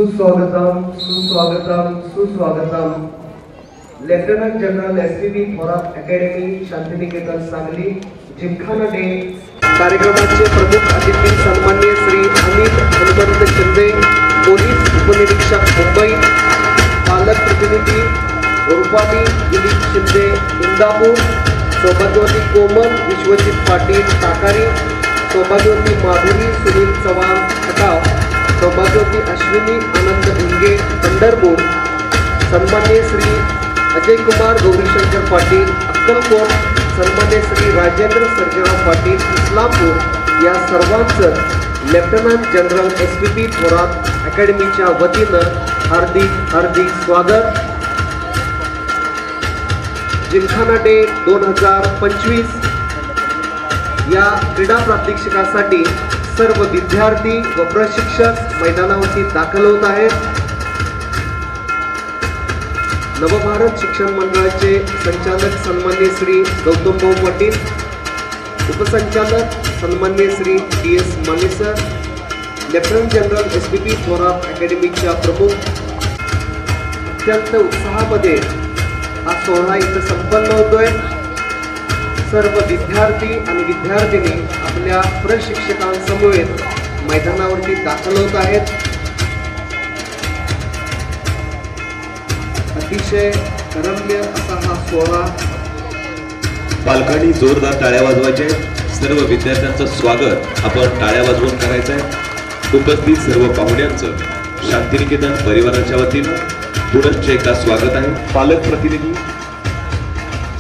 सुस्वागतम सुस्वागतम सुस्वागतम। Lieutenant general SPB Thorat academy Shantiniketan Sangli gymkhana day कार्यक्रमाचे प्रमुख अतिथी सन्माननीय श्री अमित हनुमंत शिंदे, पोलीस उपनिरीक्षक मुंबई, पालक प्रतिनिधी रुपाली दिलीप शिंदे इंदापूर, सौभाग्यवती कोमल विश्वजित पाटील ताकारी, सौभाग्यवती माधुरी सुनील चव्हाण खटाव, सौभाग्यवती अश्विनी आनंद भिंगे पंढरपूर, सन्माननीय श्री अजय कुमार गौरीशंकर पाटील अक्कलकोट, सन्माननीय श्री राजेंद्र सर्जेराव पाटील इस्लामपूर या सर्वांचं लेफ्टनंट जनरल एसपीबी थोरात अकॅडमीच्या वतीनं हार्दिक स्वागत। जिमखाना डे 2025 या क्रीडा प्रात्यक्षिकासाठी सर्व विद्यार्थी व प्रशिक्षक मैदानावरती दाखल होत आहेत। नवभारत शिक्षण मंडळाचे संचालक सन्माननीय श्री गौतम भाऊ पाटील, उपसंचालक सन्माननीय Shri DS Mane sir, lieutenant general SPB Thorat अकॅडमीच्या प्रमुख, अत्यंत उत्साहामध्ये हा सोहळा इथं संपन्न होतोय। सर्व विद्यार्थी आणि विद्यार्थिनी आपल्या प्रशिक्षकांसमवेत मैदानावरती दाखल होत आहेत। अतिशय रम्य असा हा सोहळा। पालकांनी जोरदार टाळ्या वाजवायचे। सर्व विद्यार्थ्यांचं स्वागत आपण टाळ्या वाजवून करायचं आहे। उपस्थित सर्व पाहुण्यांचं शांतिनिकेतन परिवाराच्या वतीनं पुनश्च एकदा स्वागत आहे। पालक प्रतिनिधी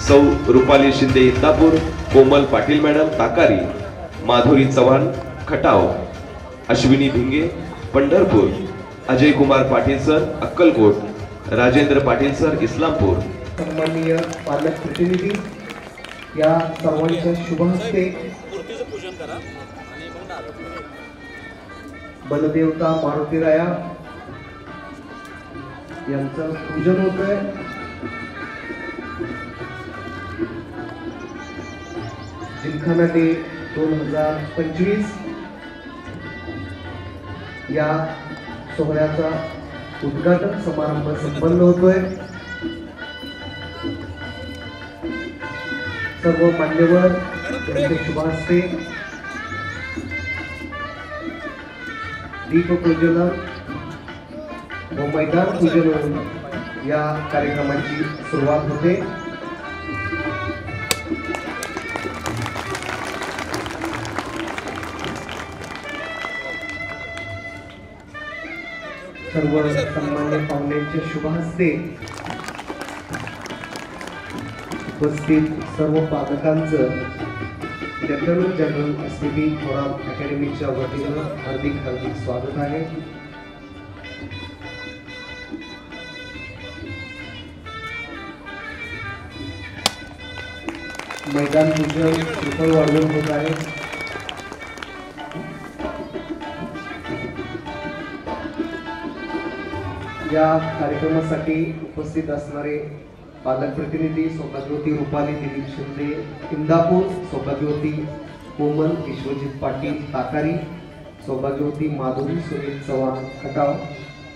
सौ रुपाली शिंदे इंदापूर, कोमल पाटील मॅडम ताकारी, माधुरी चव्हाण खटाव, अश्विनी भिंगे पंढरपूर, अजय कुमार पाटील सर अक्कलकोट, राजेंद्र पाटील सर इस्लामपूर। सन्माननीय पालक प्रतिनिधी या सर्वांच्या शुभ हस्ते बलदेवता मारुतीराया यांचं पूजन होतंय। जिमखाना डे 2025 या सोहळ्याचा उद्घाटन समारंभ संपन्न होतोय। सर्व मान्यवर यांचे शुभ हस्ते दीप प्रज्वलन व मैदान पूजन होऊन या कार्यक्रमाची सुरुवात होते। सर्व सन्मान्य पाहुण्यांच्या शुभ हस्ते उपस्थित सर्व पालकांचं लेफ्टनंट जनरल एसपीबी थोरात अकॅडमीच्या वतीनं हार्दिक स्वागत आहे। मैदान पूजन श्रीफळ वाढवून होत आहे। या कार्यक्रमासाठी उपस्थित असणारे पालक प्रतिनिधी सौभाग्यवती रुपाली दिलीप शिंदे इंदापूर, सौभाग्यवती कोमल विश्वजित पाटील ताकारी, सौभाग्यवती माधुरी सुनील चव्हाण खटाव,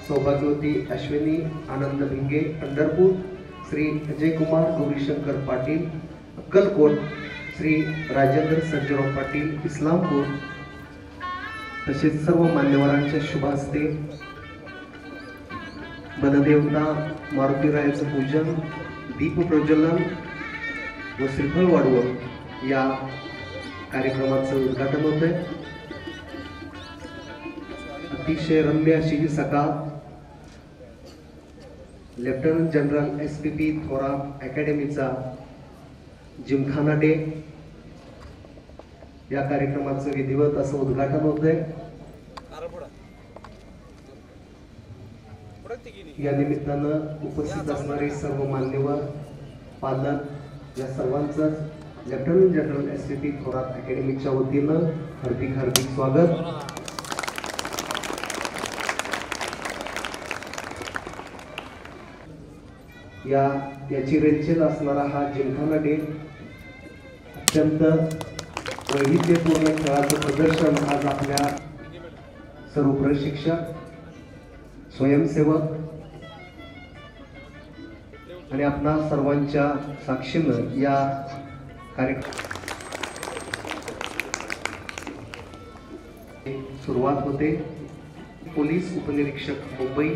सौभाग्यवती अश्विनी आनंद भिंगे पंढरपूर, श्री अजय कुमार गौरीशंकर पाटील अक्कलकोट, श्री राजेंद्र सर्जेराव पाटील इस्लामपूर, तसेच सर्व मान्यवरांच्या शुभ हस्ते बलदेवता मारुतीरायाचं पूजन, दीप प्रज्वलन व श्रीफळ वाढवून या कार्यक्रमाचं उद्घाटन होतंय। अतिशय रम्य अशी ही सकाळ लेफ्टनंट जनरल एसपीबी थोरात अकॅडमीचा जिमखाना डे या कार्यक्रमाचं विधिवत असं उद्घाटन होतंय। या निमित्तानं उपस्थित असणारे सर्व मान्यवर पालक या सर्वांचं लेफ्टनंट जनरल एसपीबी थोरात अकॅडमीच्या वतीनं हार्दिक स्वागत। याची रेलचेल असणारा हा जिमखाना डे अत्यंत वैविध्यपूर्ण खेळाचं प्रदर्शन आज आपल्या सर्व प्रशिक्षक स्वयंसेवक आणि आपणा सर्वांच्या साक्षीनं या कार्यक्रम सुरुवात होते. पोलीस उपनिरीक्षक मुंबई,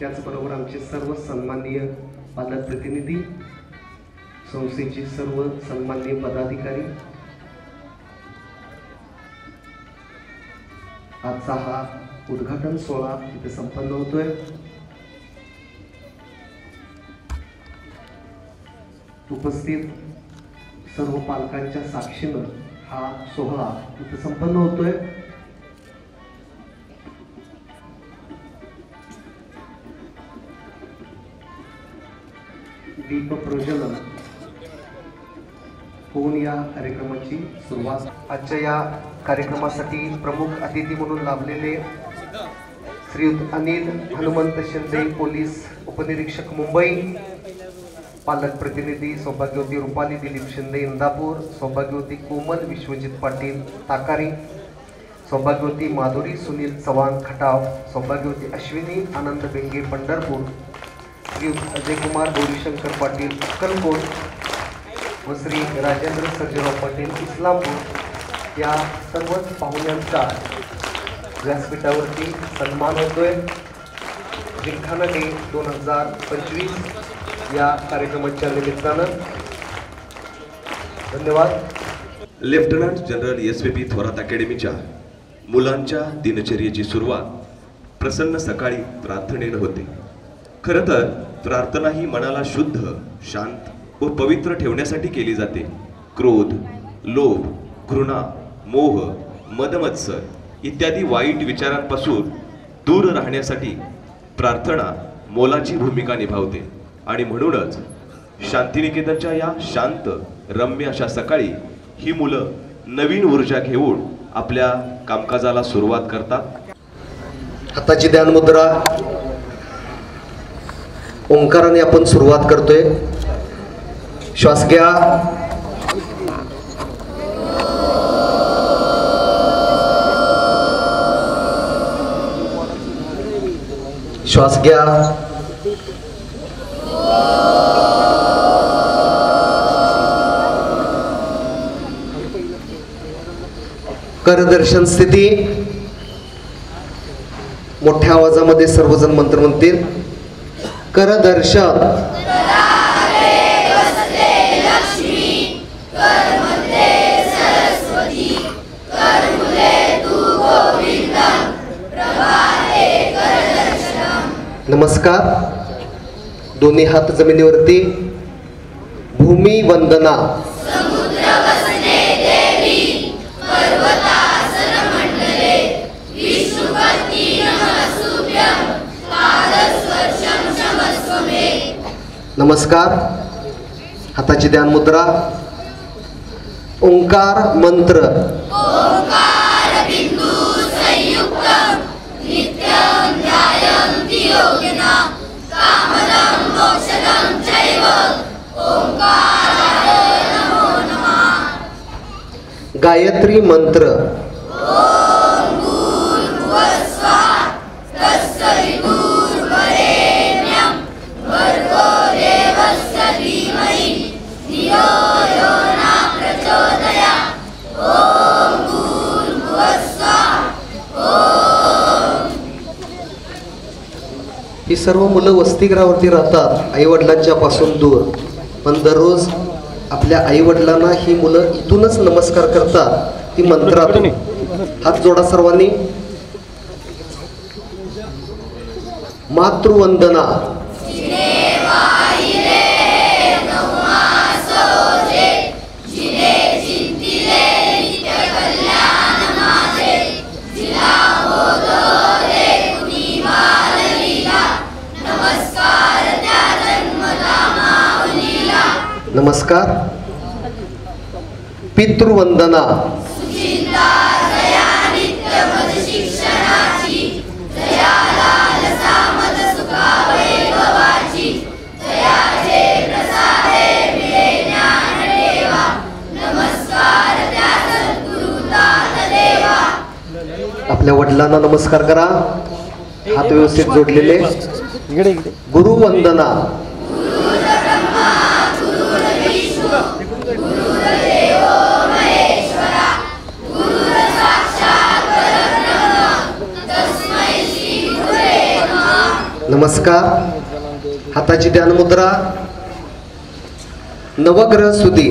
त्याचबरोबर आमचे सर्व सन्माननीय पालक प्रतिनिधी, संस्थेचे सर्व सन्माननीय पदाधिकारी, आजचा हा उद्घाटन सोहळा इथे संपन्न होतोय. उपस्थित सर्व पालकांच्या साक्षीनं हा सोहळा इथे संपन्न होतोय. दीप प्रज्वलन होऊन या कार्यक्रमाची सुरुवात. आजच्या या कार्यक्रमासाठी प्रमुख अतिथी म्हणून लाभलेले श्रीयुत अनिल हनुमंत शिंदे, पोलीस उपनिरीक्षक मुंबई, पालक प्रतिनिधी सौभाग्यवती रुपाली दिलीप शिंदे इंदापूर, सौभाग्यवती कोमल विश्वजित पाटील ताकारी, सौभाग्यवती माधुरी सुनील चव्हाण खटाव, सौभाग्यवती अश्विनी आनंद बेंगे पंढरपूर, श्री अजय कुमार गौरीशंकर पाटील अक्कलकोट व श्री राजेंद्र सर्जेराव पाटील इस्लामपूर या सर्वच पाहुण्यांचा व्यासपीठावरती सन्मान होतोय. जिमखाना डे 2025 या कार्यक्रमाच्या निमित्तानं धन्यवाद. लेफ्टनंट जनरल एसपीपी थोरात अकॅडमीच्या मुलांच्या दिनचर्येची सुरुवात प्रसन्न सकाळी प्रार्थनेनं होते. खरं तर प्रार्थना ही मनाला शुद्ध, शांत व पवित्र ठेवण्यासाठी केली जाते. क्रोध, लोभ, घृणा, मोह, मदमत्सर इत्यादी वाईट विचारांपासून दूर राहण्यासाठी प्रार्थना मोलाची भूमिका निभावते. आणि म्हणूनच शांतिनिकेतनच्या या शांत रम्य अशा सकाळी ही मुलं नवीन ऊर्जा घेऊन आपल्या कामकाजाला सुरुवात करतात. हाताची ध्यान मुद्रा ओंकाराने आपण सुरुवात करतोय. श्वास घ्या, श्वास घ्या, करदर्शन स्थिती. मोठ्या आवाजामध्ये सर्वजण मंत्र म्हणतील. करदर्शन. नमस्कार. दोन्ही हात जमिनीवरती. भूमी वंदना. नमस्कार. हाताची ध्यान मुद्रा. ओंकार मंत्र. गायत्री मंत्र. ही सर्व मुलं वसतिगृहावरती राहतात, आई वडिलांच्या पासून दूर, पण दररोज आपल्या आई वडिलांना ही मुलं इथूनच नमस्कार करतात. ती मंत्रातून. हात जोडा सर्वांनी. मातृवंदना. नमस्कार. पितृवंदना. आपल्या वडिलांना नमस्कार करा. हात व्यवस्थित जोडलेले. गुरुवंदना. नमस्कार. हाताची ध्यान मुद्रा. नवग्रह स्तुती.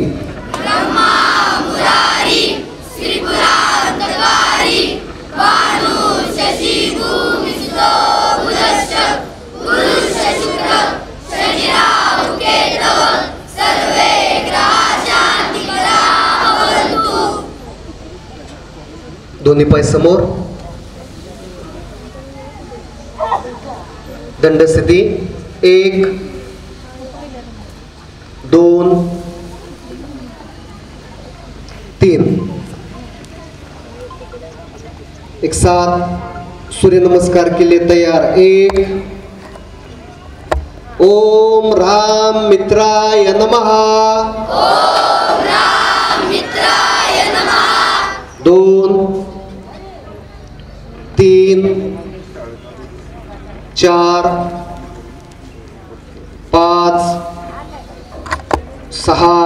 दोन्ही पाय समोर. दंडस्थिती. 1 2 3. एक साथ सूर्यनमस्कार केले. तयार. 1. ओम राम मित्राय नमः. ओम राम मित्राय नमः. 2 3 4 5 6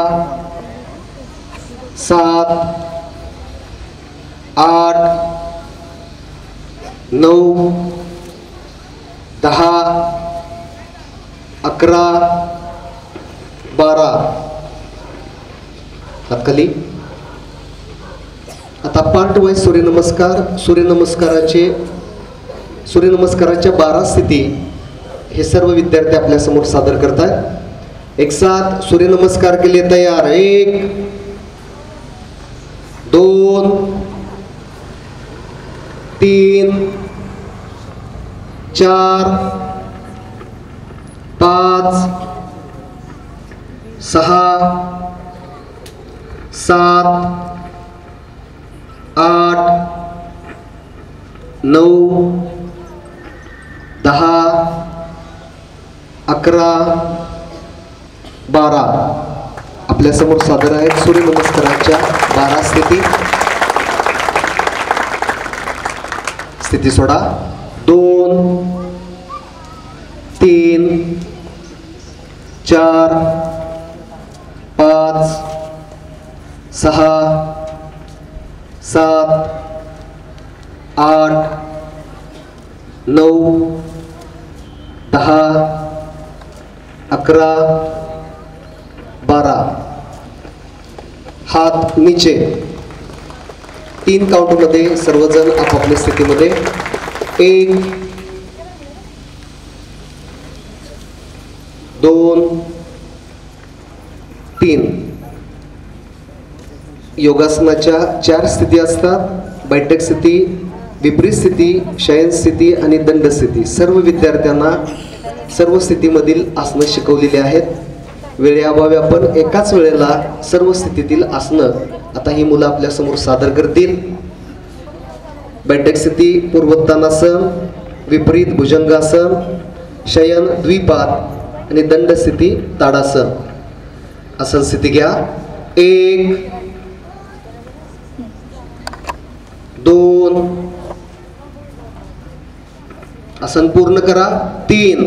7 8 9 10 11 12. हात खाली. आता पार्ट वाईज सूर्यनमस्कार. सूर्यनमस्काराच्या 12 स्थिती हे सर्व विद्यार्थी आपल्या समोर सादर करतात. एक साथ सूर्यनमस्कार केले. तयार. 1 2 3 4 5 6 7 8 9 10 11 12. आपल्या समोर सादर आहेत सूर्यनमस्काराच्या 12 स्थिती. स्थिती सोडा. 2 3 4 5 6 7 8 9 10 11 12. हात नीचे. 3 काउंटमध्ये सर्वजण आपापल्या स्थितीमध्ये. 1 2 3. योगासनाच्या 4 स्थिती असतात. बैठक स्थिती, विपरीत स्थिती, शयन स्थिती आणि दंड स्थिती. सर्व विद्यार्थ्यांना सर्व स्थितीमधील आसनं शिकवलेली आहेत. वेळेअभावी आपण एकाच वेळेला सर्व स्थितीतील आसनं आता ही मुलं आपल्या समोर सादर करतील. बैठक स्थिती पूर्वोत्तानासन, विपरीत भुजंगासन, शयन द्विपाद आणि दंड स्थिती ताडासन. आसन स्थिती घ्या. 1 2. आसन पूर्ण करा. 3.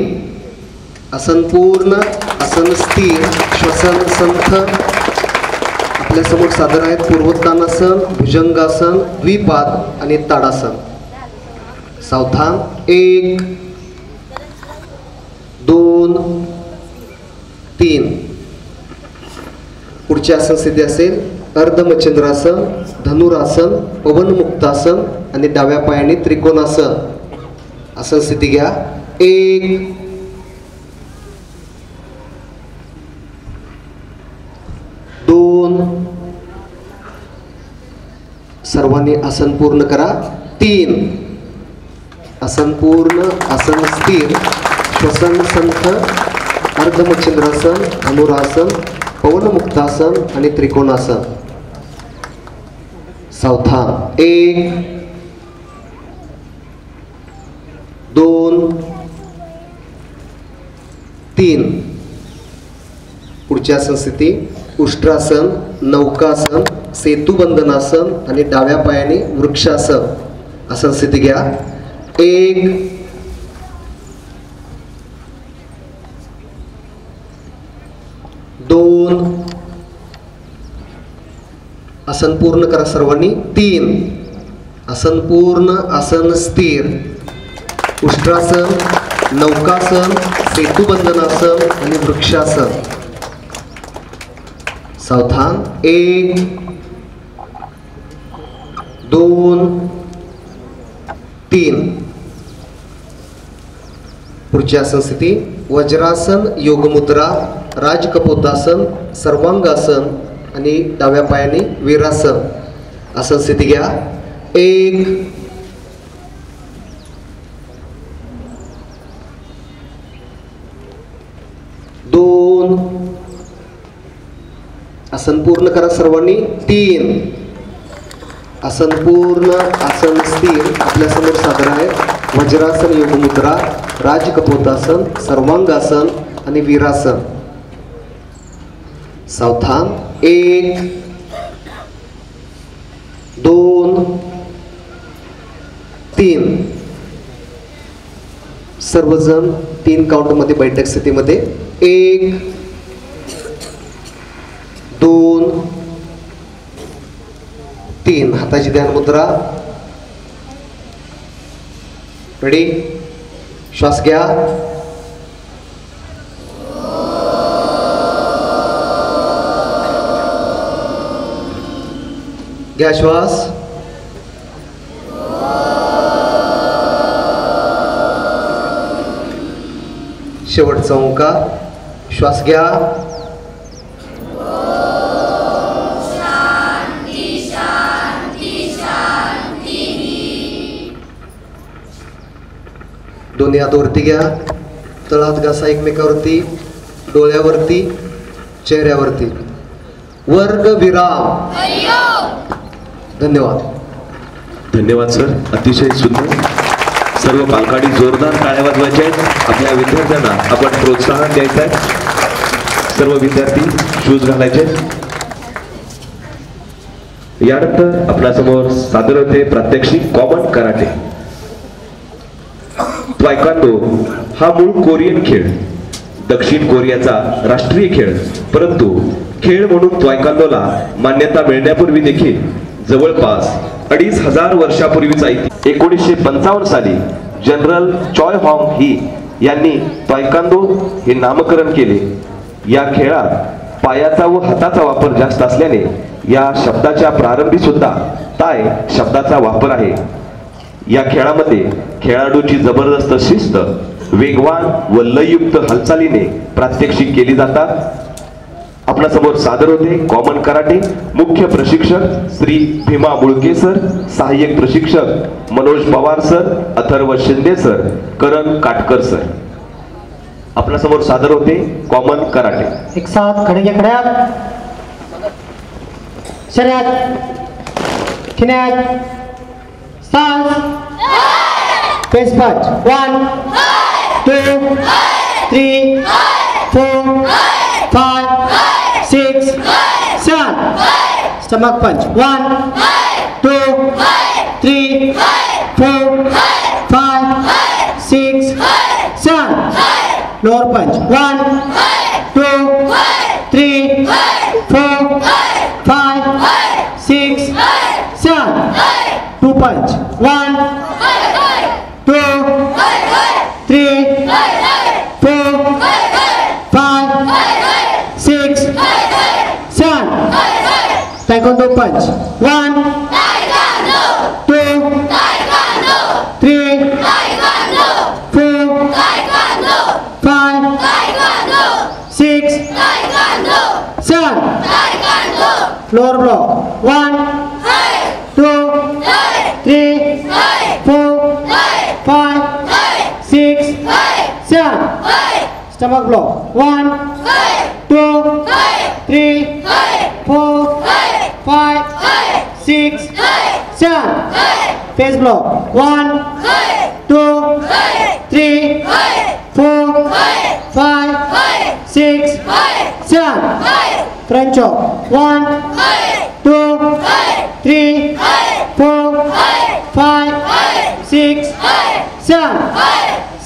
आसन पूर्ण. आसन स्थिर. श्वसन संथ आपल्या समोर सादर आहेत. पूर्वोत्तानासन, भुजंगासन, द्विपाद आणि ताडासन. सावधान. 1 2 3. पुढची आसन स्थिती असेल अर्धमचंद्रासन, धनुरासन, पवनमुक्तासन आणि डाव्या पायाने त्रिकोणासन. आसन स्थिती घ्या. 1 2. सर्वांनी आसन पूर्ण करा. 3. आसन पूर्ण. आसन स्थिर. श्वसन संथ. अर्धमचंद्रासन, धनुरासन, पवनमुक्तासन आणि त्रिकोणासन. सावधान. 1 2 3. पुढची आसन स्थिती उष्ट्रासन, नौकासन, सेतुबंधनासन आणि डाव्या पायाने वृक्षासन. आसन स्थिती घ्या. 1 2 आसन पूर्ण करा सर्वांनी. 3 आसन पूर्ण, आसन स्थिर, उष्ट्रासन, नौकासन, सेतुबंधनासन आणि वृक्षासन. सावधान. 1 2 3. पुढची आसन स्थिती वज्रासन, योगमुद्रा, राजकपोतासन, सर्वांगासन आणि डाव्या पायाने वीरासन. आसन स्थिती घ्या. 1 2 आसन पूर्ण करा सर्वांनी. 3 आसन पूर्ण, आसन स्थिर आपल्या समोर सादर आहे. वज्रासन, योगमुद्रा, राजकपोतासन, सर्वांगासन आणि वीरासन. सावधान. 1 2 3. सर्वजण 3 काउंट मध्ये बैठक स्थितीमध्ये. 1 2 3. हाताची ध्यान मुद्रा. रेडी. श्वास घ्या. घ्या श्वास. शेवटचा ओंकार. श्वास घ्या. दोन्ही हात वरती घ्या. तळहात घासा एकमेकावरती, डोळ्यावरती, चेहऱ्यावरती. वर्ग विराम. धन्यवाद. धन्यवाद सर, अतिशय सुंदर. सर्व पालकांनी जोरदार टाळ्या वाजवायच्या आहेत. आपल्या विद्यार्थ्यांना आपण प्रोत्साहन द्यायचं आहे. सर्व विद्यार्थी शूज घालायचे. यानंतर आपल्यासमोर सादर होते प्रात्यक्षिक कॉमन कराटे. तायक्वांदो हा मूळ कोरियन खेळ, दक्षिण कोरियाचा राष्ट्रीय खेळ. परंतु खेळ म्हणून तायक्वांदोला मान्यता मिळण्यापूर्वी देखील जवळपास 2500 वर्षापूर्वीचा इतिहास. 1955 साली जनरल चॉय हॉंग ही यांनी तायक्वांदो हे नामकरण केले. या खेळात पायाचा व हाताचा वापर जास्त असल्याने या शब्दाच्या प्रारंभी सुद्धा ताय शब्दाचा वापर आहे. या खेळामध्ये खेळाडूची जबरदस्त शिस्त, वेगवान व लययुक्त हालचालीने प्रात्यक्षिक केली जातात. आपल्यासमोर सादर होते कॉमन कराटे. मुख्य प्रशिक्षक श्री भीमा मुळके सर, सहाय्यक प्रशिक्षक मनोज पवार सर, अथर्व शिंदे सर, करण काटकर सर. आपल्यासमोर सादर होते कॉमन कराटे. एक साथ खड़े के खड़े शर्यत किनात सांस पेस पंच 1 2 3 4 5 6 7 stomach punch 1 2 3 4 5 6 7 lower punch 1 2 3 4 5 6 7 two punch 1 2 3 4 5 6 7 taekwondo punch 1 2 3 4 5 6 7 lower block 1 2 3 4 5 6 7 stomach block 1 2 3 4 5 6 7 face block 1 2 3 4 5 6 7 front chop 1 2 3 4 5 6 7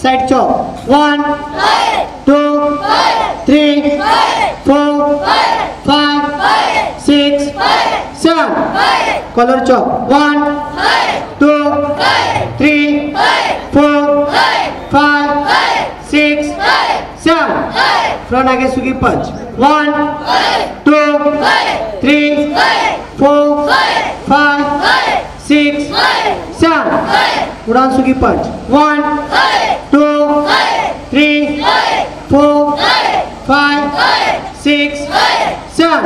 side chop 1 2 3 4 5 6 7 color chalk 1 2 3 4 5 6 7 front आगे सुगी punch 1 2 3 4 5 6 7 उड़ान Swiggy punch 1 2 3 4 5 6 7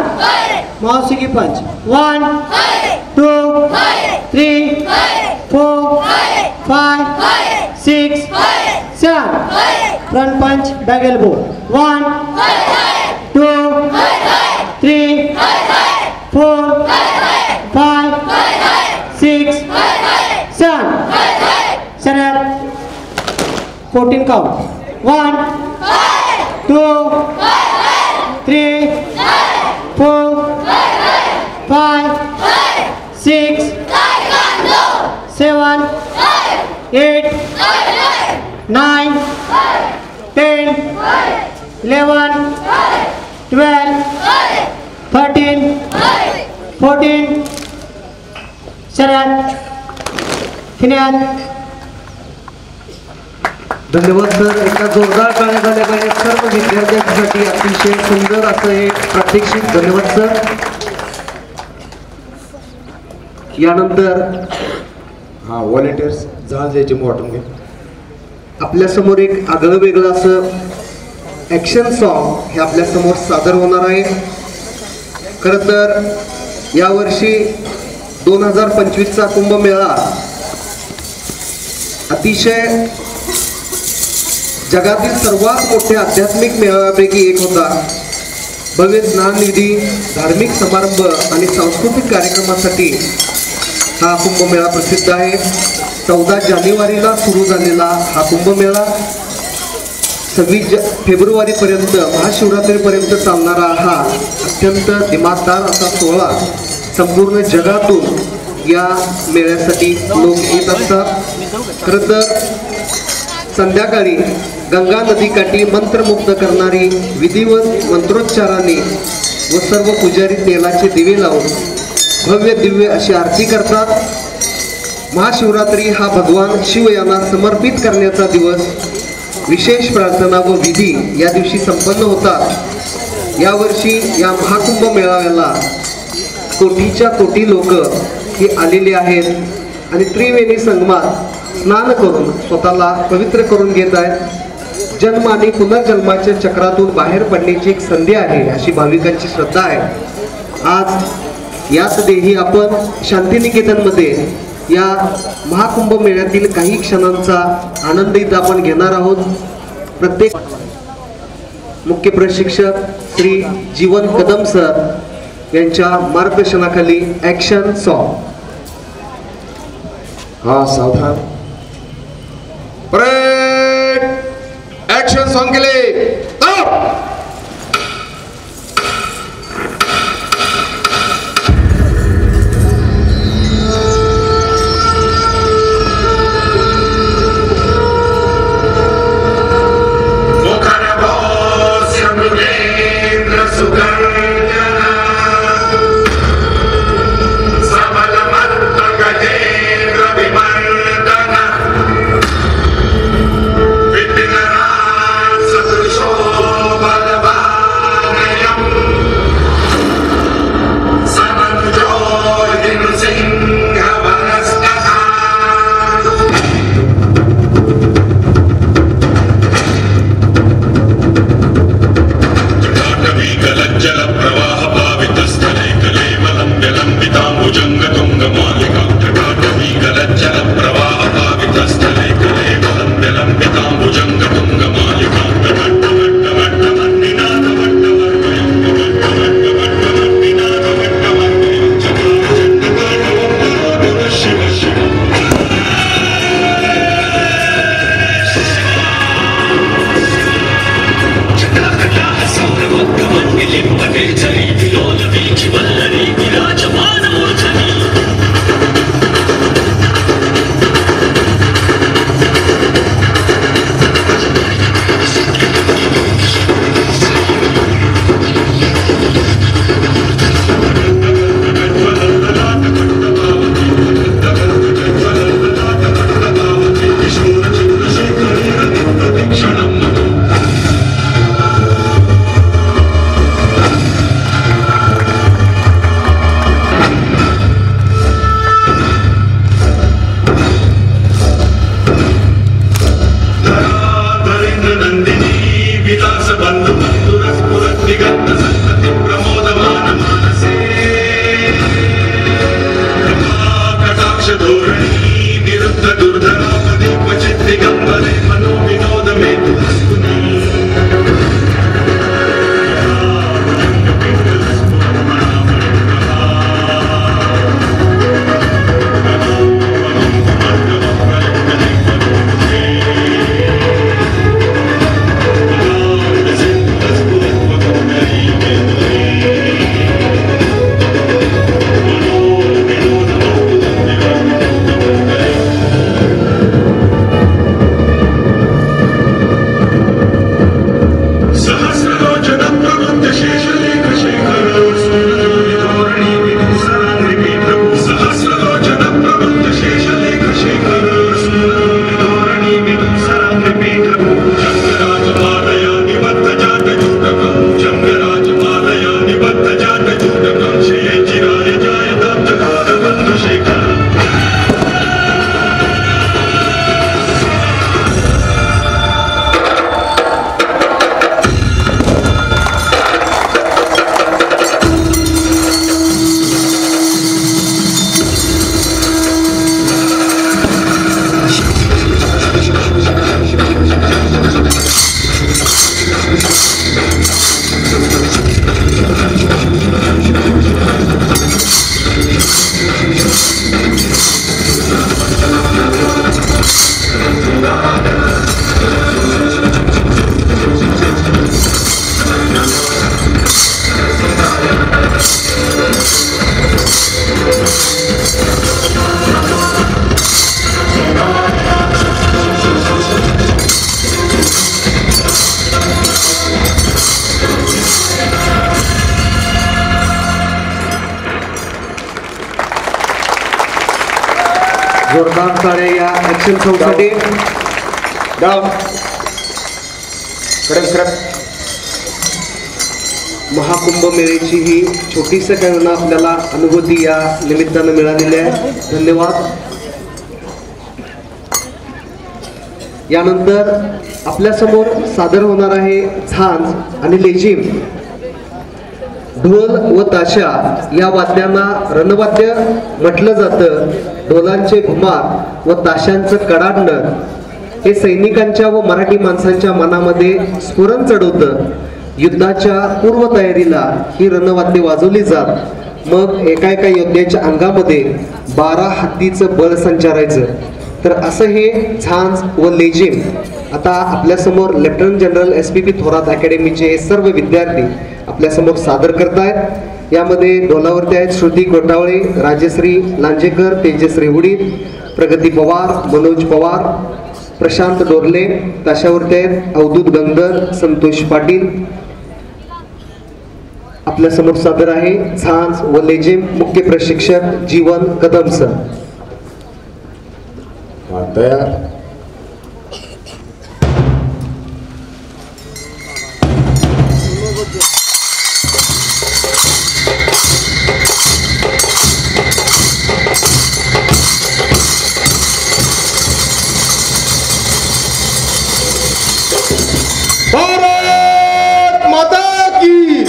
mouse Swiggy punch 1 2 3 4 5 6 7 front punch back elbow 1 2 3 4 5 6 7 Senar 14 count 1 2 3 4 5 6 7 8 9 10 11 12 13 14 Senar Final धन्यवाद sir. एका जोरदार टाळ्या झाल्या पाहिजे सर्व विद्यार्थ्यांसाठी. अतिशय सुंदर असं हे प्रात्यक्षिक. धन्यवाद सर. यानंतर व्हॉलेंटियर्स जहाज यायचे वाटून घे. आपल्या समोर एक आगळं वेगळं असं ॲक्शन सॉन्ग हे आपल्या समोर सादर होणार आहे. खरं तर यावर्षी 2025चा कुंभमेळा अतिशय जगातील सर्वात मोठ्या आध्यात्मिक मेळाव्यापैकी एक होता. भव्य स्नानविधी, धार्मिक समारंभ आणि सांस्कृतिक कार्यक्रमासाठी हा कुंभमेळा प्रसिद्ध आहे. 14 जानेवारीला सुरू झालेला हा कुंभमेळा 26 फेब्रुवारीपर्यंत महाशिवरात्रीपर्यंत चालणारा हा अत्यंत दिमागदार असा सोहळा संपूर्ण जगातून या मेळ्यासाठी लोक येत असतात. खरं तर संध्याकाळी गंगा नदीकाठी मंत्रमुग्ध करणारी विधिवत मंत्रोच्चाराने व सर्व पुजारी तेलाचे दिवे लावून भव्य दिव्य अशी आरती करतात. महाशिवरात्री हा भगवान शिव यांना समर्पित करण्याचा दिवस. विशेष प्रार्थना व विधी या दिवशी संपन्न होतात. यावर्षी या महाकुंभ मेळाव्याला कोटीच्या कोटी लोक हे आलेले आहेत आणि त्रिवेणी संगमात स्नान करून स्वतःला पवित्र करून घेत आहेत. जन्म आणि पुनर्जन्माच्या चक्रातून बाहेर पडण्याची एक संधी आहे अशी भाविकांची श्रद्धा आहे. आज याच देही आपण शांतिनिकेतनमध्ये या महाकुंभ मेळ्यातील काही क्षणांचा आनंद इथं आपण घेणार आहोत. प्रत्येक मुख्य प्रशिक्षक श्री जीवन कदम सर यांच्या मार्गदर्शनाखाली ॲक्शन सॉन्ग. सावधान. परेड एक्शन सॉन्ग के लिए Vitinara विरुद्ध दुर्धरापदी क्वचित दिगंबरे मनोविनोद मे तु हस्तुनी जोरदार टाळ्या या ऍक्शन सॉंगसाठी. डाव कडक महाकुंभ मेळ्याची ही छोटीशी काही आपल्याला अनुभूती या निमित्तानं मिळालेली आहे. धन्यवाद. यानंतर आपल्यासमोर सादर होणार आहे झांज आणि लेझिम. ढोल व ताशा या वाद्यांना रणवाद्य म्हटलं जातं. ढोलांचे घुमार व ताशांचं कडाडणं हे सैनिकांच्या व मराठी माणसांच्या मनामध्ये स्फुरण चढवतं. युद्धाच्या पूर्वतयारीला ही रणवाद्ये वाजवली जात. मग एका एका योद्ध्याच्या अंगामध्ये 12 हत्तीचं बळ संचारायचं. तर असं हे झांज व लेझिम आता आपल्यासमोर लेफ्टनंट जनरल SPP थोरात अकॅडमीचे सर्व विद्यार्थी आपल्यासमोर सादर करतायत. यामध्ये ढोलावरती आहेत श्रुती गोटावळे, राजश्री लांजेकर, तेजश्री उडीद, प्रगती पवार, मनोज पवार, प्रशांत डोरले. ताशावरती आहेत अवधूत गंगधर, संतोष पाटील. आपल्यासमोर सादर आहे झांज व लेझिम. मुख्य प्रशिक्षक जीवन कदम सर. तयार. भारत माता की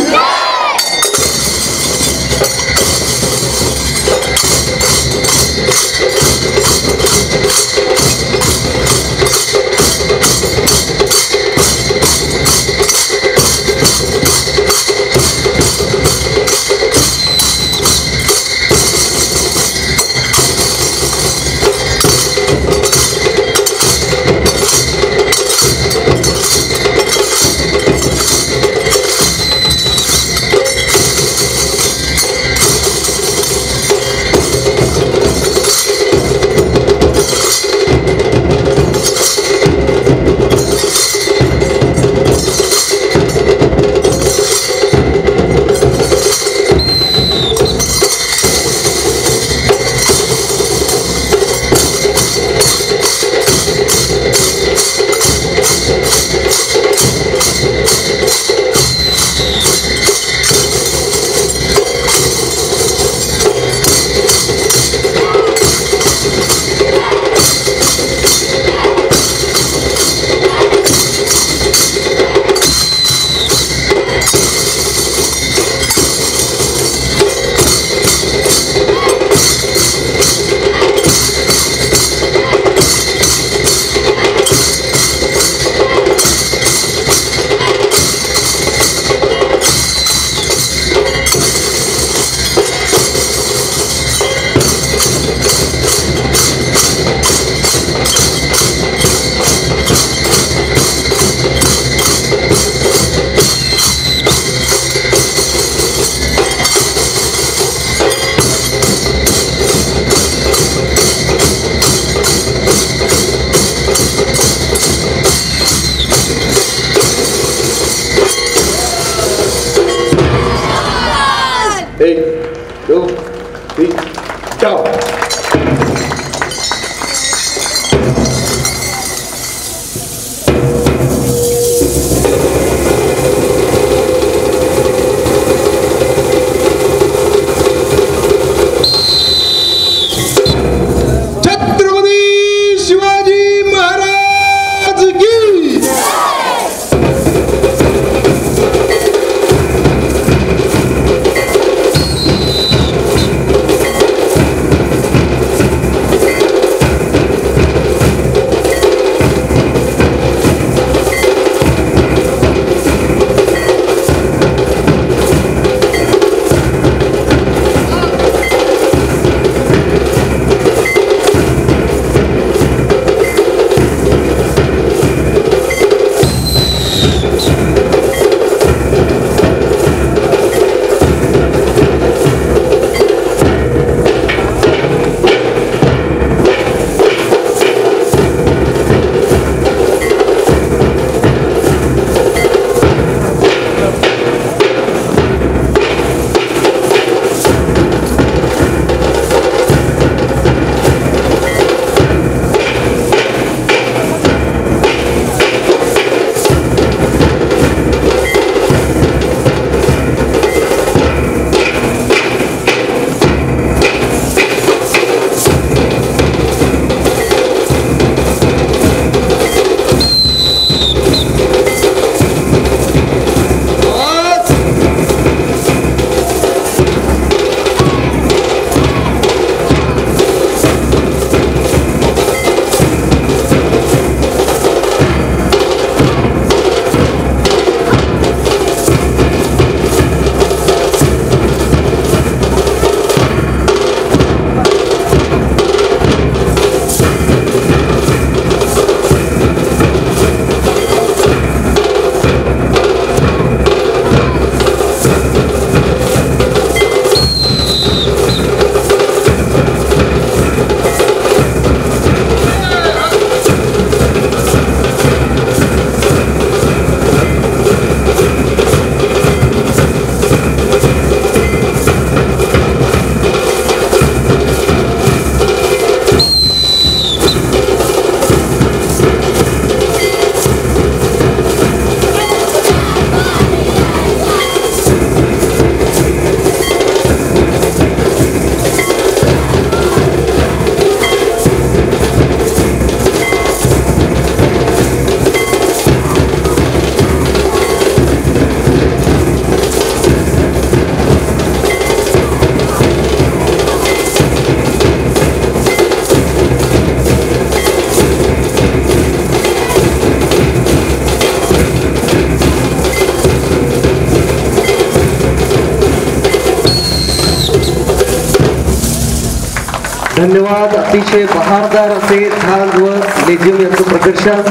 धन्यवाद. अतिशय बहारदार असे झांज व लेझिम यांचं प्रदर्शन.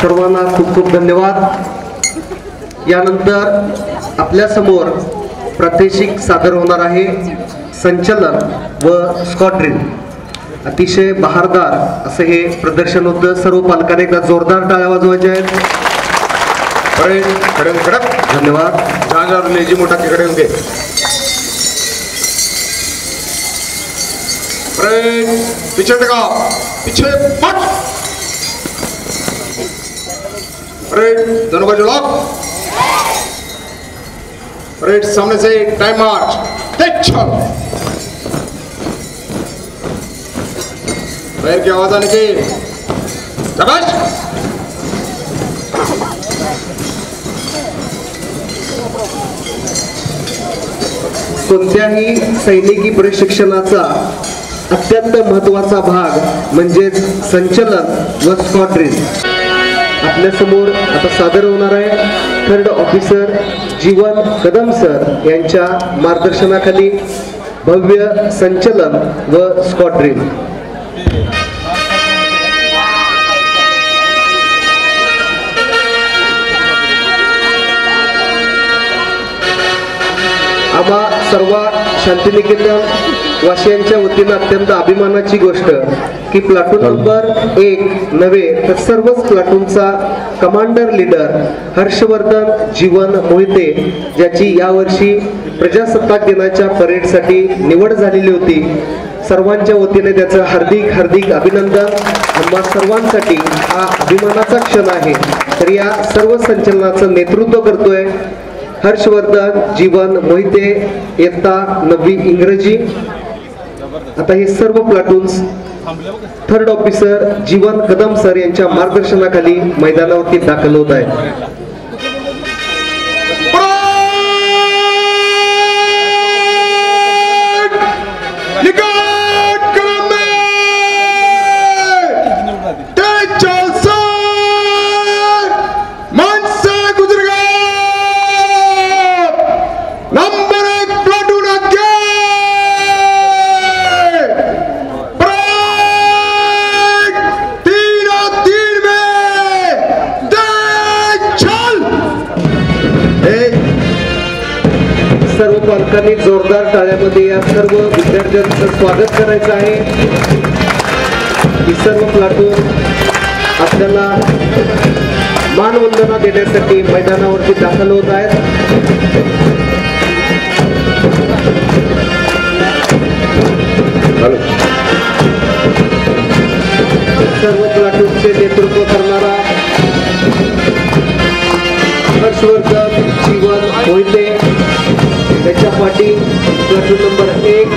सर्वांना खूप खूप धन्यवाद. यानंतर आपल्या समोर प्रात्यक्षिक सादर होणार आहे. संचलन व स्क्वॉड्रिल. अतिशय बहारदार असं हे प्रदर्शन होतं. सर्व पालकांनी एकदा जोरदार टाळ्या वाजवायच्या आहेत. धन्यवाद. झांझावर लेझी मोठा तिकडे येऊन घे. पीछे देखा, पीछे मत. दोनों बाजू लॉक. सामने से टाइम मार्च. चल पैर की आवाज आने की. शाबाश. कोणत्याही सैनिकी प्रशिक्षणाचा अत्यंत महत्त्वाचा भाग म्हणजेच संचलन व स्क्वॉड्रिल. आपल्या समोर आता सादर होणार आहे. थर्ड ऑफिसर जीवन कदम सर यांच्या मार्गदर्शनाखाली भव्य संचलन व स्क्वॉड्रिल. आम्हा सर्व शांतिनिकेतन वासियांच्या वतीनं अत्यंत अभिमानाची गोष्ट की प्लाटून नंबर 1 नव्हे तर सर्वच प्लाटूनचा कमांडर लीडर हर्षवर्धन जीवन मोहिते ज्याची यावर्षी प्रजासत्ताक दिनाच्या परेडसाठी निवड झालेली होती. सर्वांच्या वतीने त्याचं हार्दिक हार्दिक अभिनंदन. आम्हा सर्वांसाठी हा अभिमानाचा क्षण आहे. तर या सर्व संचलनाचं नेतृत्व करतोय हर्षवर्धन जीवन मोहिते, इयत्ता 9वी इंग्रजी. आता हे सर्व प्लाटून्स थर्ड ऑफिसर जीवन कदम सर यांच्या मार्गदर्शनाखाली मैदानावरती दाखल होत आहेत. सर्व पालकांनी जोरदार टाळ्यामध्ये या सर्व विद्यार्थ्यांचं स्वागत करायचं आहे. ही सर्व प्लाटून आपल्याला मानवंदना देण्यासाठी मैदानावरती दाखल होत आहेत. सर्व प्लाटूनचे नेतृत्व करणारा हर्षवर्धन जीवन मोहिते, त्याच्या पाठी प्लाटून नंबर 1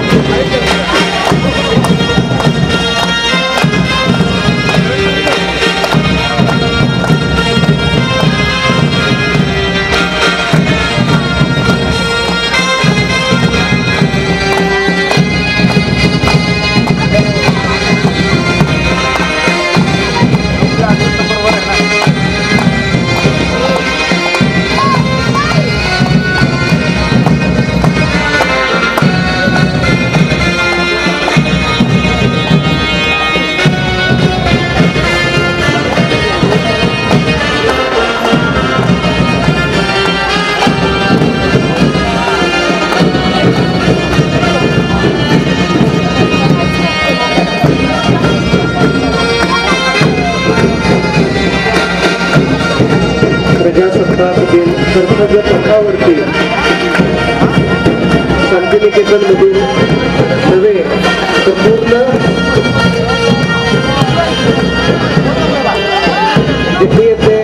प्रजासत्ताक दिन कर्तव्य पथावरती शांतिनिकेतनमधील नव्हे तर पूर्ण दिल्ली येथे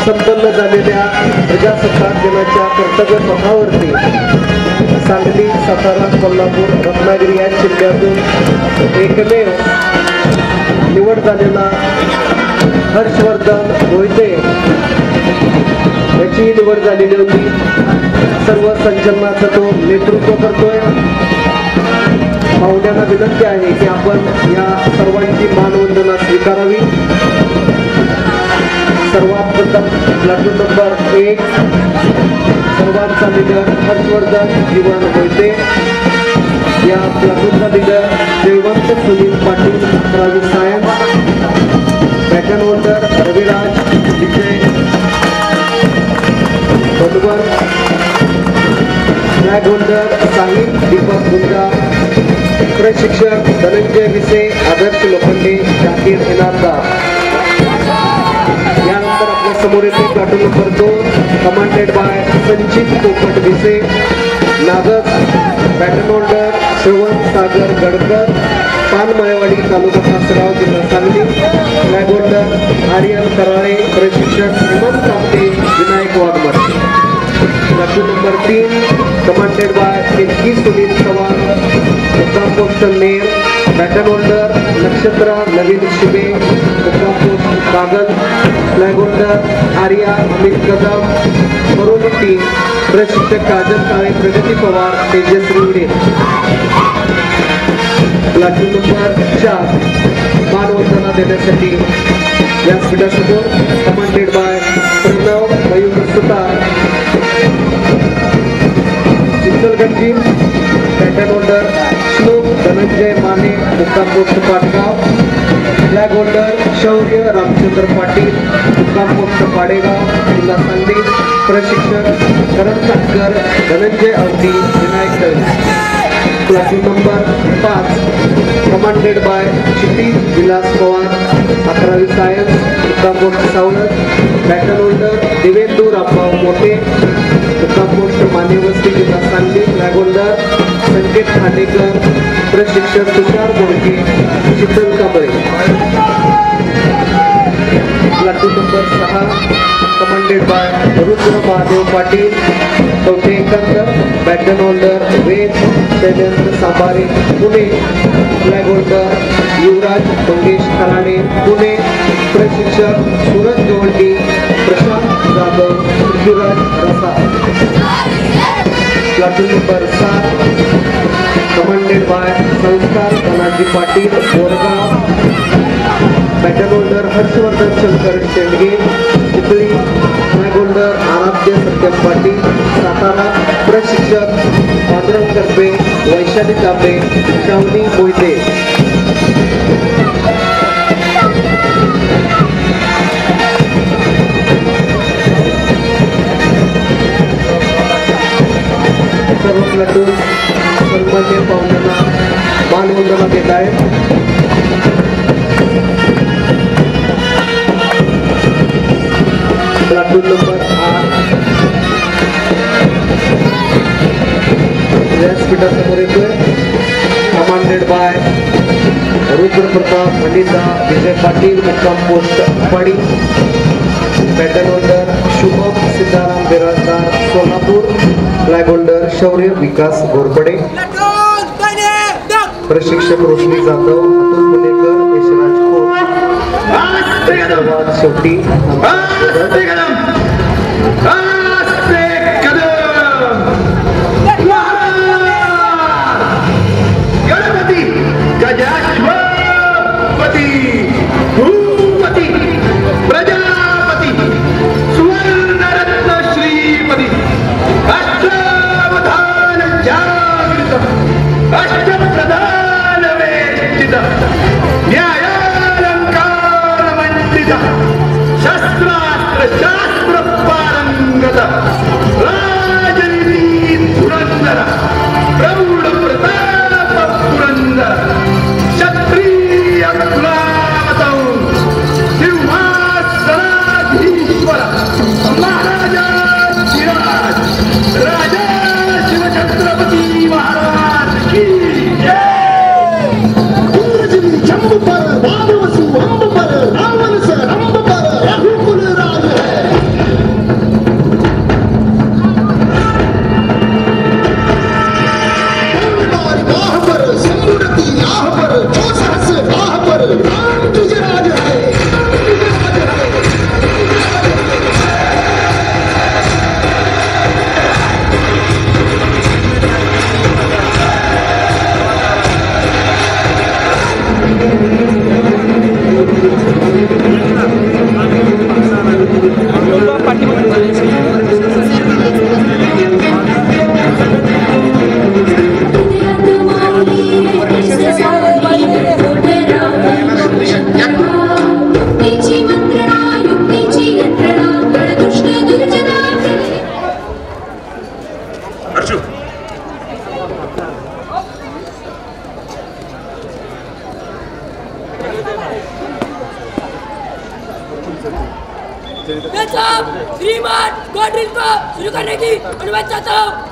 संपन्न झालेल्या प्रजासत्ताक दिनाच्या कर्तव्य पथावरती सांगली, सातारा, कोल्हापूर, रत्नागिरी या जिल्ह्यातून एकमेव निवड झालेला हर्षवर्धन मोहिते याची निवड झालेली होती. सर्व संचलनाचं तो नेतृत्व करतोय. पाहुण्यांना विनंती आहे की आपण या सर्वांची मानवंदना स्वीकारावी. सर्वात प्रथम प्लाटून नंबर 1 सर्वांचा लीडर हर्षवर्धन जीवन मोहिते या प्लाटूनचा लीडर जयवंत सुनील पाटील 11वी science. Baton holder Raviraj Vijay Bandwar. Flag holder Sahil Deepak Gunja. प्रशिक्षक धनंजय विसे आदर्श लोखंडे जाकीर इनामदार. यानंतर आपल्या समोर येते प्लाटून नंबर 2 कमांडेड बाय संचित पोपट विसे नागस. बॅटन होल्डर श्रवण सागर गडकर पानमळेवाडी तालुका कासगाव जिल्हा सांगली. Flag holder Aryan Karale. प्रशिक्षक Hemant Kapte Vinayak Waghmare. Platoon number 3 commanded by Pinky Sunil Chavan मुक्काम post Ner. Baton holder Nakshatra Naveen Shibe मुक्काम post Kagal. Flag holder Arya Amit Kadam Karoli team. प्रशिक्षक काजल काळे प्रगती पवार तेजश्री उडे. प्लाटून नंबर 4 मानवंदना देण्यासाठी व्यासपीठासमोर commanded by Pranav Mayur Sutar Chinchalganji. Baton holder Shlok Dhananjay Mane मुक्काम पोस्ट पाटगाव. फ्लॅग होल्डर शौर्य रामचंद्र पाटील मुक्काम पोस्ट पाडेगाव जिल्हा सांगली. प्रशिक्षक करण Katkar Dhananjay Awati Vinayak Dalvi. Platoon number 5 commanded by Kshitij Vilas Pawar 11वी सायन्स मुक्काम post Sawalat. Baton holder Devendu Rambhau Mothe मुक्काम पोस्ट मानेवस्ती जिल्हा सांगली. Flag holder Sanket Khandekar. प्रशिक्षक Tushar Bodke Sheetal Kamble. Platoon number 6 commanded by Rudra Mahadev Patil 4थे एकंदर. Baton holder Ved Shailendra Sambare Pune. Flag holder Yuvraj Mangesh Kharade Pune. प्रशिक्षक सूरज गवंडी प्रशांत जाधव पृथ्वीराज रसा. Platoon number 7 commanded by Sanskar Dhanaji Patil Borgaon. Baton holder Harshvardhan Shankar Shendge Chikhli. Flag holder Aaradhya Satyam Patil Satara. प्रशिक्षक पांडुरंग करपे वैशाली तांबे शावनी मोहिते. सर्व प्लाटून सन्मान्य पाहुण्यांना मानवंदना देत आहेत. प्लाटून नंबर 8 व्यासपीठासमोर येतोय कमांडेड बाय रुद्र प्रताप अनिता विजय पाटील मुक्काम post Padi. Baton holder Shubham Sitaram Biradar Solapur. Flag holder Shaurya Vikas Ghorpade. प्रशिक्षक रोशनी जाधव अतुल मुनेकर यशराज खोत. शेवटी गणपती गजाश्वपती भूपती प्रजापती सुवर्णरत्न श्रीपती अष्टावधान जागृत अष्टप्रधान वेष्टित न्यायालंकार मंडित शस्त्रास्त्र शास्त्र पारंगत राजनीती धुरंधर प्रौढ प्रताप पुरंदर क्षत्रिय कुलावतौ सिंहासनाधीश्वर महाराजाधिराज राजा शिवछत्रपती महाराज की जम्बू पर वानवसु अंब पर रावण से रंब पर रघुकुल राज है. बाह पर संगुरती आह पर चौसहस राह पर राम तुझे राज है. श्रीमान स्क्वाड ड्रिल को शुरू करने की अनुमति चाहता हूँ।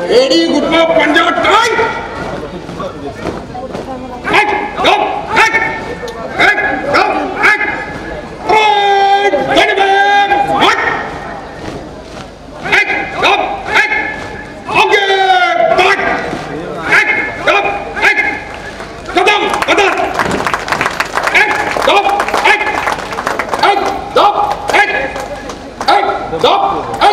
Ready, good ball, Punjab, time. Go, go,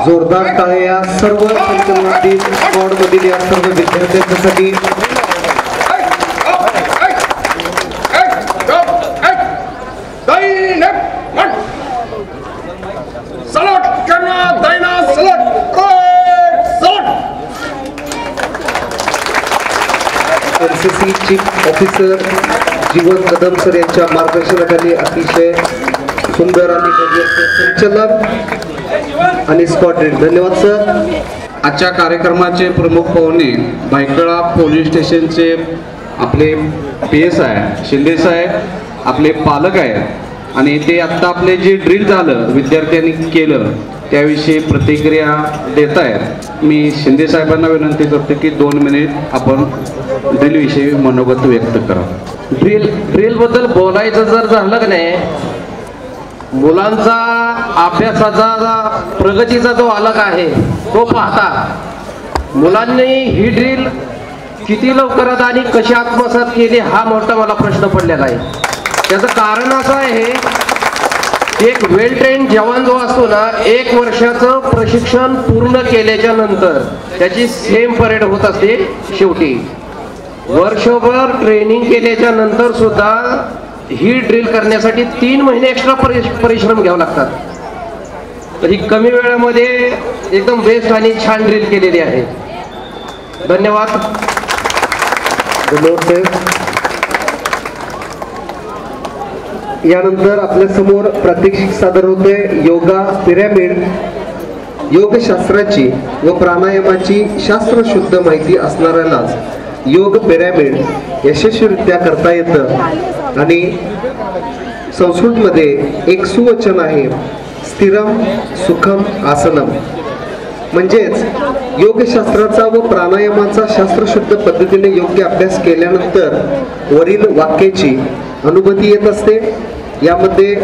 जोरदार टाळ्या या सर्व संचलनातील स्क्वॉडमधील या सर्व विद्यार्थ्यांसाठी. एनसीसी चीफ ऑफिसर जीवन कदम सर यांच्या मार्गदर्शनाखाली अतिशय सुंदर आणि संचलन आणि स्पॉट ड्रिल. धन्यवाद सर. आजच्या कार्यक्रमाचे प्रमुख पाहुणे भायखळा पोलीस स्टेशनचे आपले PSI शिंदे साहेब आपले पालक आहेत आणि ते आत्ता आपले जे ड्रिल झालं विद्यार्थ्यांनी केलं त्याविषयी प्रतिक्रिया देत आहेत. मी शिंदे साहेबांना विनंती करतो की 2 मिनिट आपण ड्रिल विषयी मनोगत व्यक्त करा. ड्रिल बद्दल बोलायचं जर झालं की नाही, मुलांचा अभ्यासाचा प्रगतीचा जो आलेख आहे तो पाहता मुलांनी ही ड्रिल किती लवकरात आणि कशी आत्मसात केली हा मोठा मला प्रश्न पडलेला आहे. त्याचं कारण असं आहे, एक वेल ट्रेन जवान जो असतो ना, 1 वर्षाचं प्रशिक्षण पूर्ण केल्याच्या नंतर त्याची सेम परेड होत असते. शेवटी वर्षभर ट्रेनिंग केल्याच्या नंतर सुद्धा ही ड्रिल करण्यासाठी 3 महिने एक्स्ट्रा परिश्रम घ्यावे लागतात. तर ही कमी वेळामध्ये एकदम बेस्ट आणि छान ड्रिल केलेली आहे. धन्यवाद. यानंतर आपल्या समोर प्रात्यक्षिक सादर होते योगा पिरॅमिड. योगशास्त्राची व प्राणायामाची शास्त्रशुद्ध माहिती असणाऱ्यालाच योग पिरॅमिड यशस्वीरित्या करता येतं. आणि संस्कृतमध्ये एक सुवचन आहे, स्थिरम सुखम आसनम. म्हणजेच योगशास्त्राचा व प्राणायामाचा शास्त्रशुद्ध पद्धतीने योग्य अभ्यास केल्यानंतर वरील वाक्याची अनुभूती येत असते. यामध्ये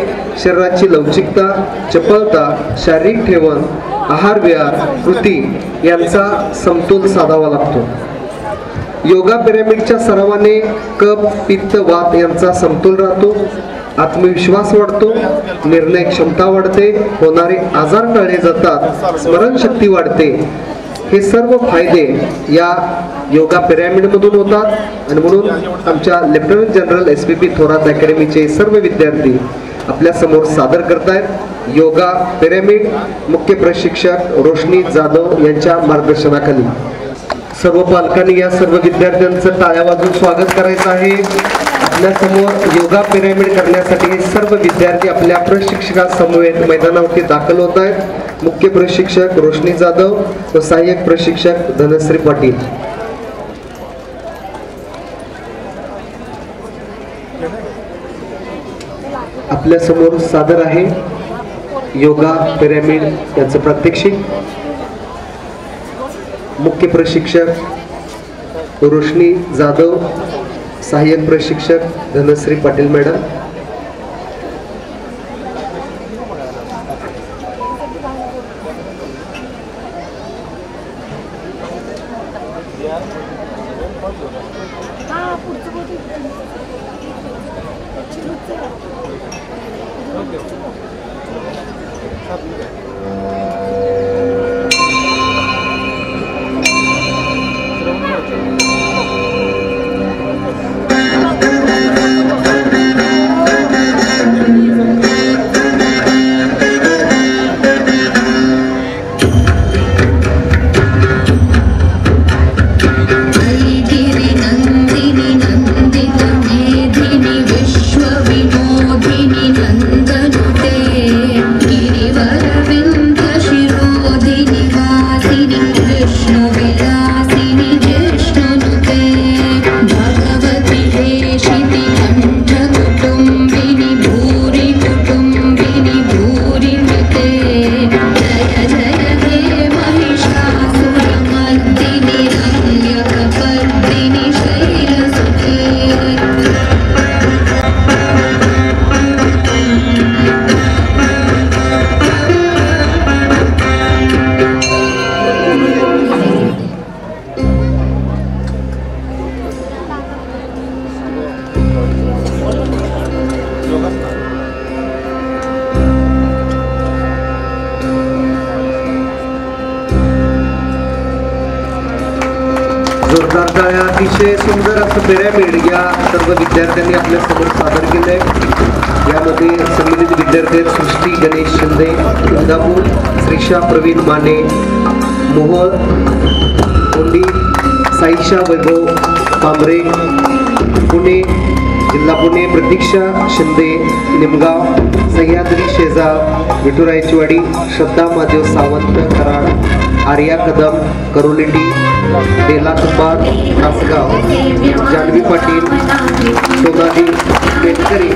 शरीराची लवचिकता, चपळता, शारीरिक ठेवण, आहार विहार, कृती यांचा समतोल साधावा लागतो. योगा पिरॅमिडच्या सरावाने कफ, पित्त, वात यांचा समतोल राहतो. आत्मविश्वास वाढतो, निर्णय क्षमता वाढते, होणारे आजार टाळले जातात, स्मरणशक्ती वाढते. हे सर्व फायदे या योगा पिरॅमिडमधून होतात. आणि म्हणून आमच्या लेफ्टनंट जनरल SPP थोरात अकॅडमीचे सर्व विद्यार्थी आपल्या समोर सादर करतायत योगा पिरॅमिड. मुख्य प्रशिक्षक रोशनी जाधव यांच्या मार्गदर्शनाखाली सर्व पालकांनी या सर्व विद्यार्थ्यांचं टाळ्या वाजवून स्वागत करायचं आहे. आपल्या समोर योगा पिरॅमिड करण्यासाठी हे सर्व विद्यार्थी आपल्या प्रशिक्षकासमवेत मैदानावरती दाखल होत आहेत. मुख्य प्रशिक्षक रोशनी जाधव व सहाय्यक प्रशिक्षक धनश्री पाटील. आपल्या समोर सादर आहे योगा पिरॅमिड याचं प्रात्यक्षिक. मुख्य प्रशिक्षक रोशनी जाधव, सहाय्यक प्रशिक्षक धनश्री पाटील मॅडम. अतिशय सुंदर असं पिरॅमिड या सर्व विद्यार्थ्यांनी आपल्या समोर सादर केलंय. यामध्ये संबंधित विद्यार्थी आहेत सृष्टी गणेश शिंदे इंदापूर, श्रीषा प्रवीण माने मोहोळ कोंडी, साईशा वैभव कांबरे पुणे जिल्हा पुणे, प्रतीक्षा शिंदे निमगाव, सह्याद्री शेजाव विठुरायचीवाडी, श्रद्धा महादेव सावंत कराड, आर्या कदम करोलिटी, बेला कुंभार तासगाव, जानवी पाटील, सोनाली पेटकरी,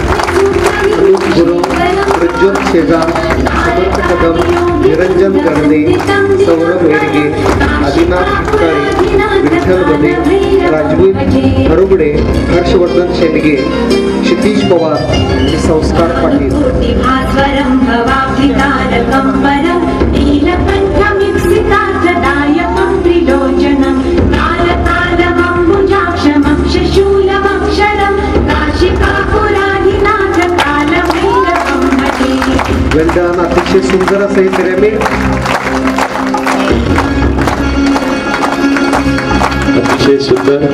अनुज गुरु, प्रज्वल शेजार, समर्थ कदम, निरंजन गर्दे, सौरभ हेडगे, आदिनाथ काळे, विठ्ठल बने, राजवीर हरुगडे, हर्षवर्धन शेंडगे, क्षितिज पवार आणि संस्कार पाटील. अतिशय सुंदर असं हे पिरॅमिड, अतिशय सुंदर.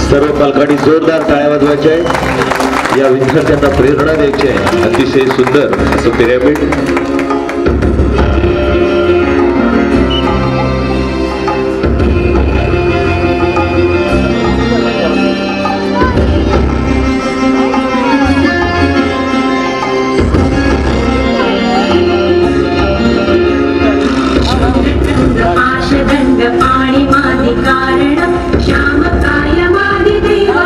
सर्व पालकांनी जोरदार टाळ्या वाजवायच्या आहे. या विद्यार्थ्यांना प्रेरणा द्यायची आहे. अतिशय सुंदर असं पिरॅमिड. आशगंध पाणी मादी कारण श्याम काय मादी देव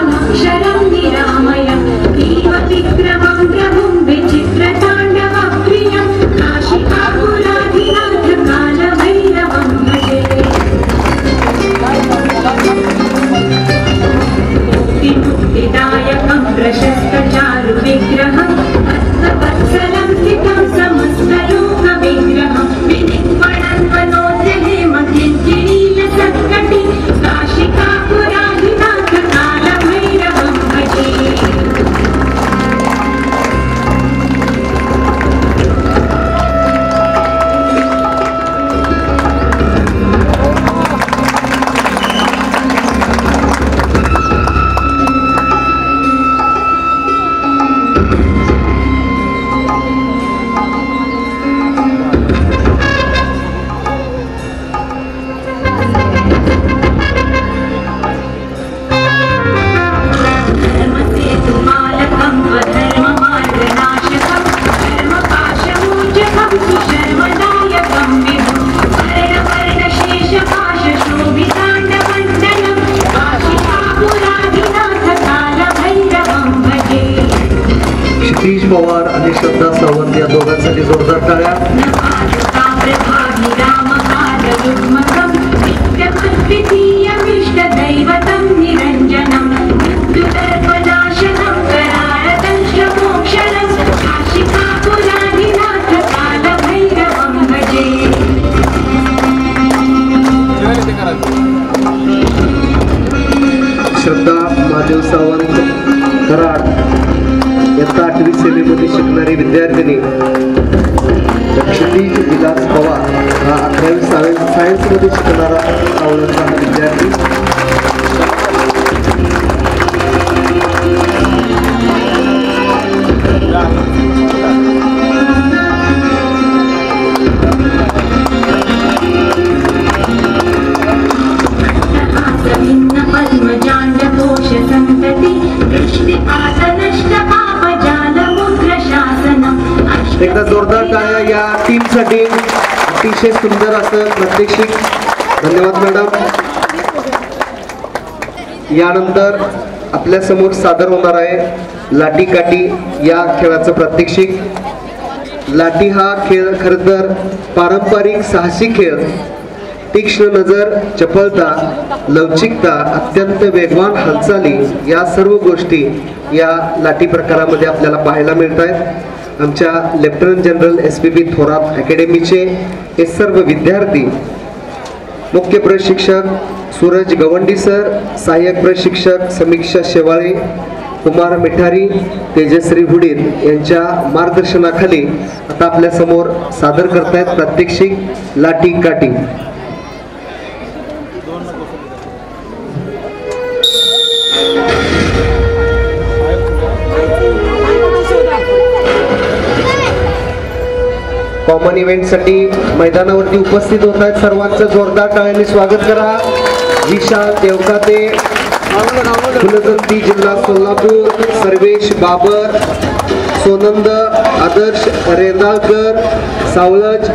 प्रशस्त चारु विग्रहं हस्तवत्सलं स्थितं समस्तलोकविग्रहं विनिर्मणं मनोजहेमं किञ्चिनीलसत्कटि काशिकापुराधिनाथ कालभैरवं भजे। क्षितिज पवार आणि श्रद्धा सावंत या दोघांसाठी जोरदार टाळ्या। श्रद्धा महादेव सावंत कराड इयत्ता 8वी सेवेमध्ये शिकणारी विद्यार्थिनी, क्षितिज विलास पवार हा 11वी सायन्समध्ये शिकणारा आवडता हा विद्यार्थी। एकदा जोरदार टाळ्या या टीमसाठी। अतिशय सुंदर असं प्रात्यक्षिक, धन्यवाद मॅडम। यानंतर आपल्या समोर सादर होणार आहे लाठी काठी या खेळाचं प्रात्यक्षिक। लाठी हा खेळ खरं तर पारंपरिक साहसी खेळ, तीक्ष्ण नजर, चपलता, लवचिकता, अत्यंत वेगवान हालचाली या सर्व गोष्टी या लाठी प्रकारामध्ये आपल्याला पाहायला मिळत आहेत। आमच्या लेफ्टनंट जनरल SPB थोरात अकॅडमीचे हे सर्व विद्यार्थी, मुख्य प्रशिक्षक सूरज गवंडी सर, सहाय्यक प्रशिक्षक समीक्षा शेवाळे, कुमार मिठारी, तेजश्री हुडीर यांच्या मार्गदर्शनाखाली आता आपल्या समोर सादर करतायत प्रात्यक्षिक लाठी काठी। कॉमन इव्हेंटसाठी मैदानावरती उपस्थित होत आहेत, सर्वांचं जोरदार टाळ्यांनी स्वागत करा। विशाल देवकाते, फुलजंती जिल्हा सोलापूर, सर्वेश बाबर, सोनंद आदर्श रेंदाळकर, सावळज,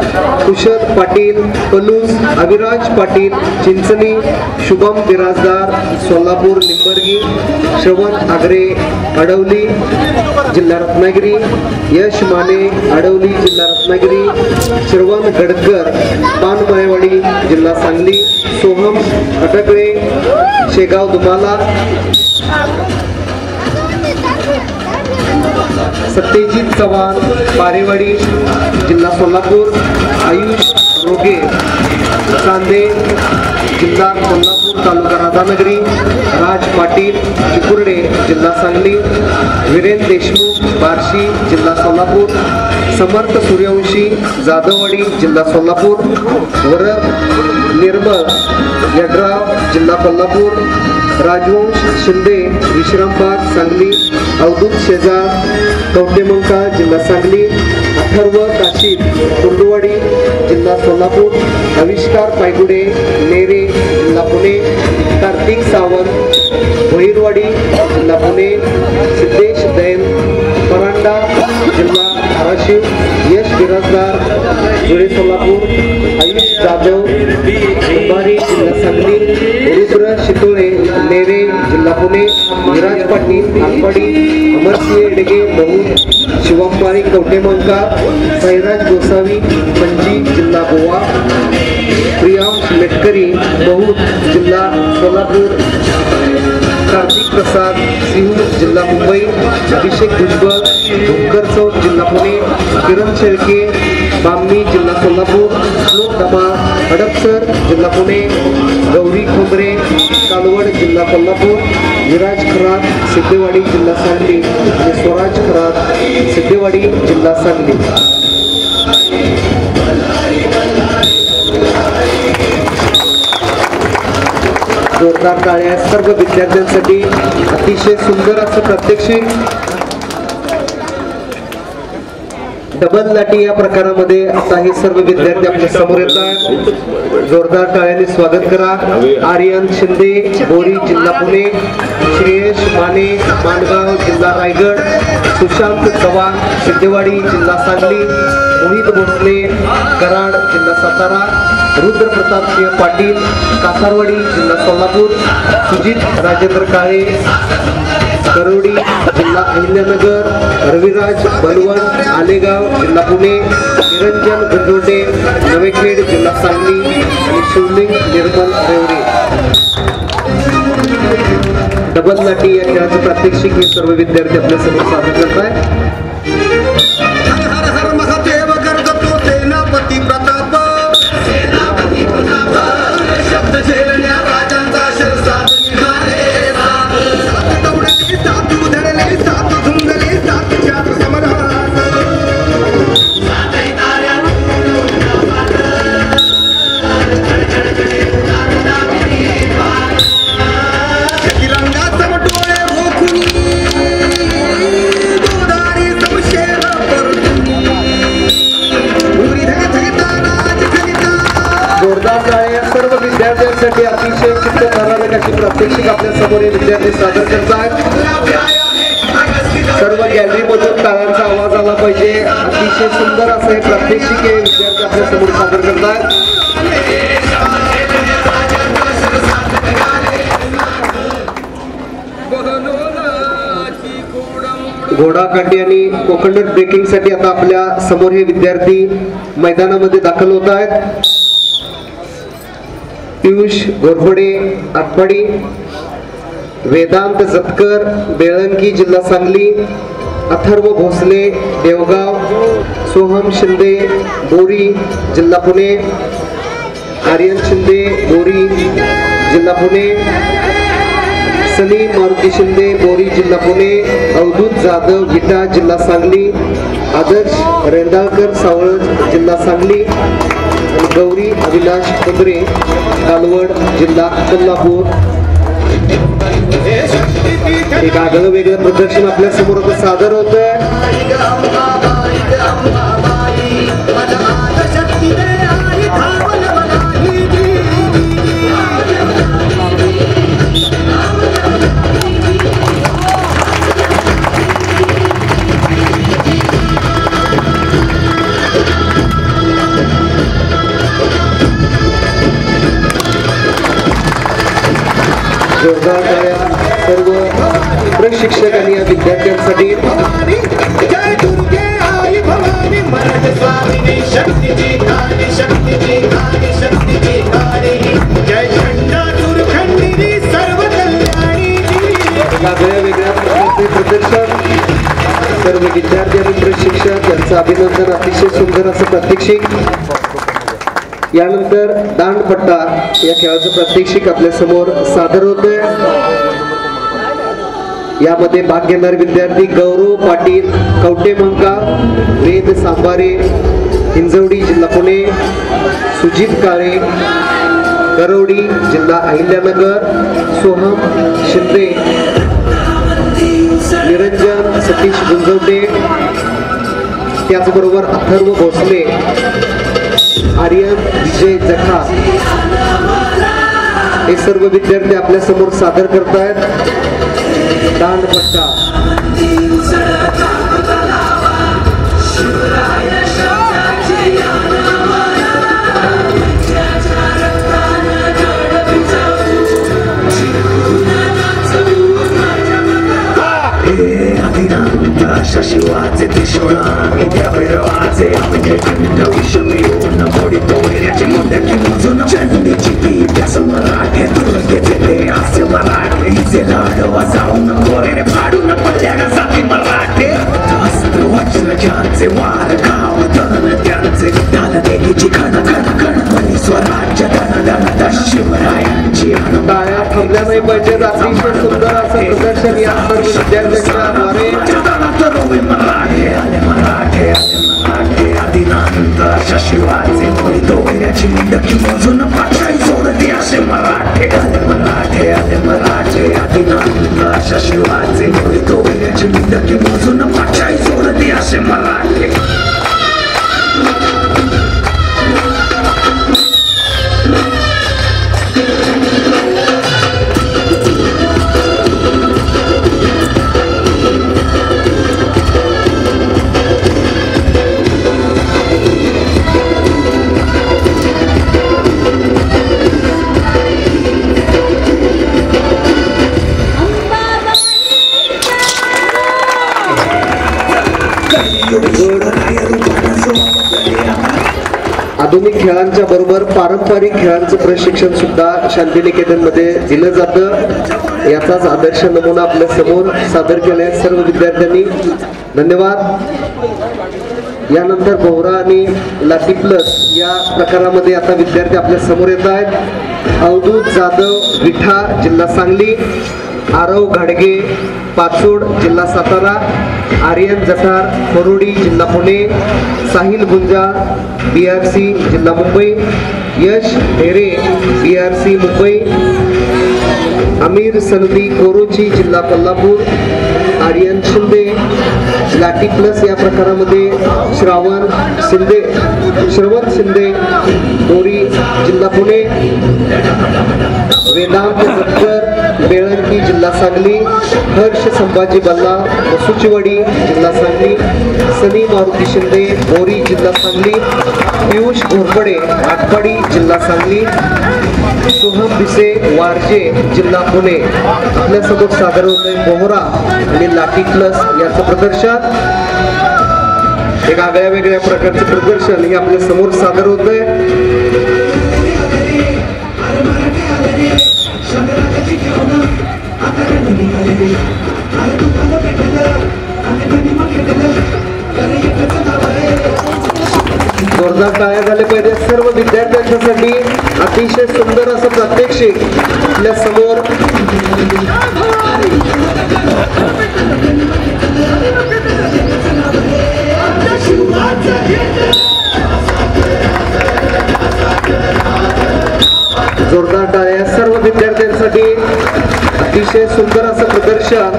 कुशल पाटील, पलूस, अविराज पाटील चिंचणी, शुभम बिराजदार सोलापूर निंबर्गी, श्रवण आगरे अडवली जिल्हा रत्नागिरी, यश माने अडवली जिल्हा रत्नागिरी, श्रवण गडकर पानमळेवाडी जिल्हा सांगली, सोहम अटकळे शेगाव दुमाला, सत्यजित चव्हाण पारेवाडी जिल्हा सोलापूर, आयुष रोगे कांदे जिल्हा कोल्हापूर तालुका राधानगरी, राज पाटील चिकुर्डे जिल्हा सांगली, वीरेंद्र देशमुख बार्शी जिल्हा सोलापूर, समर्थ सूर्यवंशी जाधववाडी जिल्हा सोलापूर, वरद निर्मळ यड्राव जिल्हा कोल्हापूर, राजवंश शिंदे विश्रामबाग सांगली, अवधूत शेजार कवटेमंका जिल्हा सांगली, अथर्व काशीद कुर्डुवाडी जिल्हा सोलापूर, आविष्कार पायगुडे नेरे जिल्हा पुणे, कार्तिक सावंत भोईरवाडी जिल्हा पुणे, सिद्धेश दैन परांडा जिल्हा धाराशिव, यश बिराजदार जुळे सोलापूर, आयुष जाधव कुंभारी जिल्हा सांगली, रुद्र शितोळे नेरे जिल्हा पुणे, विराज पाटील आंबाडी, अमरसिंह डेगे महूद, शिवंबारी कवटेमंका, सैराज गोसावी पणजी जिल्हा गोवा, प्रियांश मेटकरी महूद जिल्हा सोलापूर, कार्तिक प्रसाद सिंह जिल्हा मुंबई, अभिषेक भुजबळ धुमकर चौक जिल्हा पुणे, किरण शेळके बामणी जिल्हा सोलापूर, श्लोक धमाळ हडपसर जिल्हा पुणे, गौरी खोबरे कालवड जिल्हा कोल्हापूर, विराज खरात सिद्धेवाडी जिल्हा सांगली आणि स्वराज खरात सिद्धेवाडी जिल्हा सांगली. जोरदार टाळ्या सर्व विद्यार्थ्यांसाठी. अतिशय सुंदर असं प्रात्यक्षिक. डबल लाटी या प्रकारामध्ये आता हे सर्व विद्यार्थी आपल्या समोर येतात. जोरदार टाळ्याने स्वागत करा. आर्यन शिंदे बोरी जिल्हा पुणे, श्रेयश माने माणगाव जिल्हा रायगड, सुशांत चव्हाण सिद्धेवाडी जिल्हा सांगली, मोहित भोसले कराड जिल्हा सातारा, रुद्र प्रताप सिंह पाटील कासारवाडी जिल्हा सोलापूर, सुजित राजेंद्र काळे करवडी जिल्हा अहिल्यानगर, रविराज बलवंत आलेगाव जिल्हा पुणे, निरंजन गुंजोडे नवेखेड जिल्हा सांगली आणि शिवलिंग निर्मल रेवरे. डबल लाटी या खेळाचं प्रात्यक्षिक हे सर्व विद्यार्थी आपल्या समोर सादर करत आहेत. महादेव गर्दतो सेनापती प्रताप, शब्द झेलण्या राजांचा शिरसाट निघाले, सात दौडले सात उधळले सात झुंजले सात चार समाधान, तिरंगा समटोळे रोखुनी दुधारी समशेर परतुनी उरी धगधगता राज खलिता. जोरदार टाळ्या सर्व विद्यार्थ्यांसाठी. अतिशय चित्तथरारक अशी प्रात्यक्षिक आपल्या समोर हे विद्यार्थी सादर करतात. सर्व गॅलरीमधून टाळ्यांचा आवाज आला पाहिजे. अतिशय सुंदर असं हे प्रात्यक्षिक हे विद्यार्थी आपल्या समोर सादर करतात. घोडाकाठी आणि कोकणट ब्रेकिंग साठी आता आपल्या समोर हे विद्यार्थी मैदानामध्ये दाखल होत आहेत. पियुष घोरपडे आटपाडी, वेदांत जतकर बेळंकी जिल्हा सांगली, अथर्व भोसले देवगाव, सोहम शिंदे बोरी जिल्हा पुणे, आर्यन शिंदे बोरी जिल्हा पुणे, सनी मारुती शिंदे बोरी जिल्हा पुणे, अवधूत जाधव विटा जिल्हा सांगली, आदर्श रेंदाळकर सावळज जिल्हा सांगली आणि गौरी अविनाश कुंद्रे कालवड जिल्हा कोल्हापूर. एक आगळं वेगळं प्रदर्शन आपल्या समोर सादर होत आहे. जोरदार टाळ्या सर्व प्रशिक्षक आणि या विद्यार्थ्यांसाठी. जय दुर्गे आई भवानी मरद स्वामिनी शक्तीची काळी शक्तीची काळी शक्तीची काळी, जय झंडा दुर्खंडिनी सर्व कल्याणी. वेगळ्या वेगळ्या प्रकारचे प्रदर्शन सर्व विद्यार्थी आणि प्रशिक्षक यांचं अभिनंदन. अतिशय सुंदर असं प्रात्यक्षिक. यानंतर दांडपट्टा या खेळाचं प्रात्यक्षिक आपल्या समोर सादर होतंय. यामध्ये भाग घेणारे विद्यार्थी गौरव पाटील कवटेमंका, वेद सांबारे हिंजवडी जिल्हा पुणे, सुजित काळे करवडी जिल्हा अहिल्यानगर, सोहम शिंदे निरंजन सतीश गुंजवटे, त्याचबरोबर अथर्व भोसले आर्यन विजय जखा हे सर्व विद्यार्थी आपल्या समोर सादर करतायत. दांडपट्टा अधिराम अशा शिवाचे त्रिशूळ आणि त्या भैरवाचे म्हणजे खंड विषम येऊन मोडितो वैऱ्याची मोंडकी मोजून चंडीची ती त्यास मराठे दुर्गेचे ते हास्य मराठे हिचे लाडवा जाऊन कोरेने फाडून पडल्याला जाती मराठे अस्त्र वज्रजांचे वार गाव तन त्यांचे ढाल देवीची खण खण खण मनी स्वराज्य धन धन धन शिवरायांची टाळ्या थांबल्या नाही पाहिजेत. अतिशय सुंदर असं प्रदर्शन या सर्व विद्यार्थ्यांच्या द्वारे मराठे आले मराठे आले मराठे आदिनांत अशा शिवाचे मोडितो वैऱ्याची मुंडकी मोजून पाठाई सोडते असे मराठे आले मराठे आले मराठे आदिनांत अशा शिवाचे मोडितो वैऱ्याची मुंडकी मोजून पाठाई सोडते असे मराठे. आधुनिक खेळांच्या बरोबर पारंपरिक खेळांचं प्रशिक्षण सुद्धा शांतिनिकेतन मध्ये दिलं जातं. याचाच आदर्श नमुना आपल्या समोर सादर केले सर्व विद्यार्थ्यांनी. धन्यवाद. यानंतर भोवरा आणि लाठी प्लस या प्रकारामध्ये आता विद्यार्थी आपल्या समोर येत आहेत. अवधूत जाधव विठा जिल्हा सांगली, आरव घाडगे पाचोड जिल्हा सातारा, आर्यन जठार कोरोडी जिल्हा पुणे, साहिल गुंजाळ BRC जिल्हा मुंबई, यश हेरे BRC मुंबई, अमीर सनदी कोरोची जिल्हा कोल्हापूर, आर्यन शिंदे लाठी प्लस या प्रकारामध्ये श्रवण शिंदे बोरी जिल्हा पुणे, वेदांत जगकर बेळंकी जिल्हा सांगली, हर्ष संभाजी बल्ला वसुचीवाडी जिल्हा सांगली, सनी मारुती शिंदे बोरी जिल्हा सांगली, पियुष घोरपडे आटपाडी जिल्हा सांगली, सोहम भिसे वारजे जिल्हा पुणे. आपल्यासमोर सादर होतंय बोहरा आणि लाठी प्लस याचं प्रदर्शन. एक आगळ्या वेगळ्या प्रकारचं प्रदर्शन हे आपल्या समोर सादर होतंय. जोरदार टाळ्या झाले पाहिजे सर्व विद्यार्थ्यांच्यासाठी. अतिशय सुंदर असं प्रात्यक्षिक आपल्या समोर. जोरदार टाळ्या सर्व विद्यार्थ्यांसाठी. अतिशय सुंदर असं प्रदर्शन.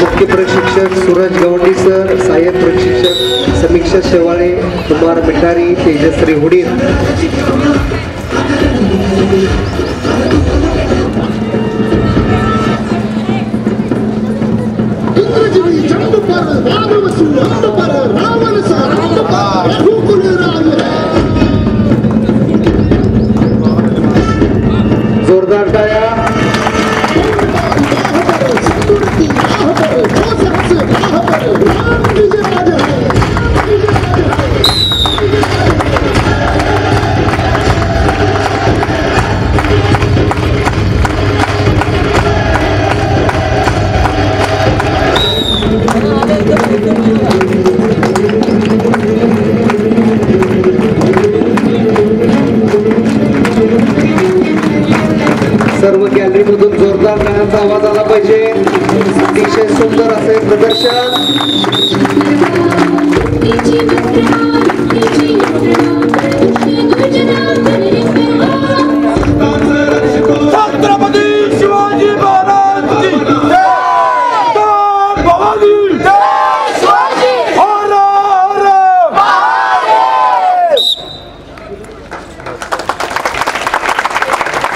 मुख्य प्रशिक्षक सूरज गवंडी सर, सहाय्यक प्रशिक्षक समीक्षा शेवाळे, कुमार मिठारी, तेजश्री हुडीर. जोरदार टाळ्या. सर्व गॅलरीमधून जोरदार गाण्याचा आवाज आला पाहिजे. अतिशय सुंदर असे प्रदर्शन. छत्रपती शिवाजी महाराज की जय. भवानी जय. शिवाजी हर हर महादेव.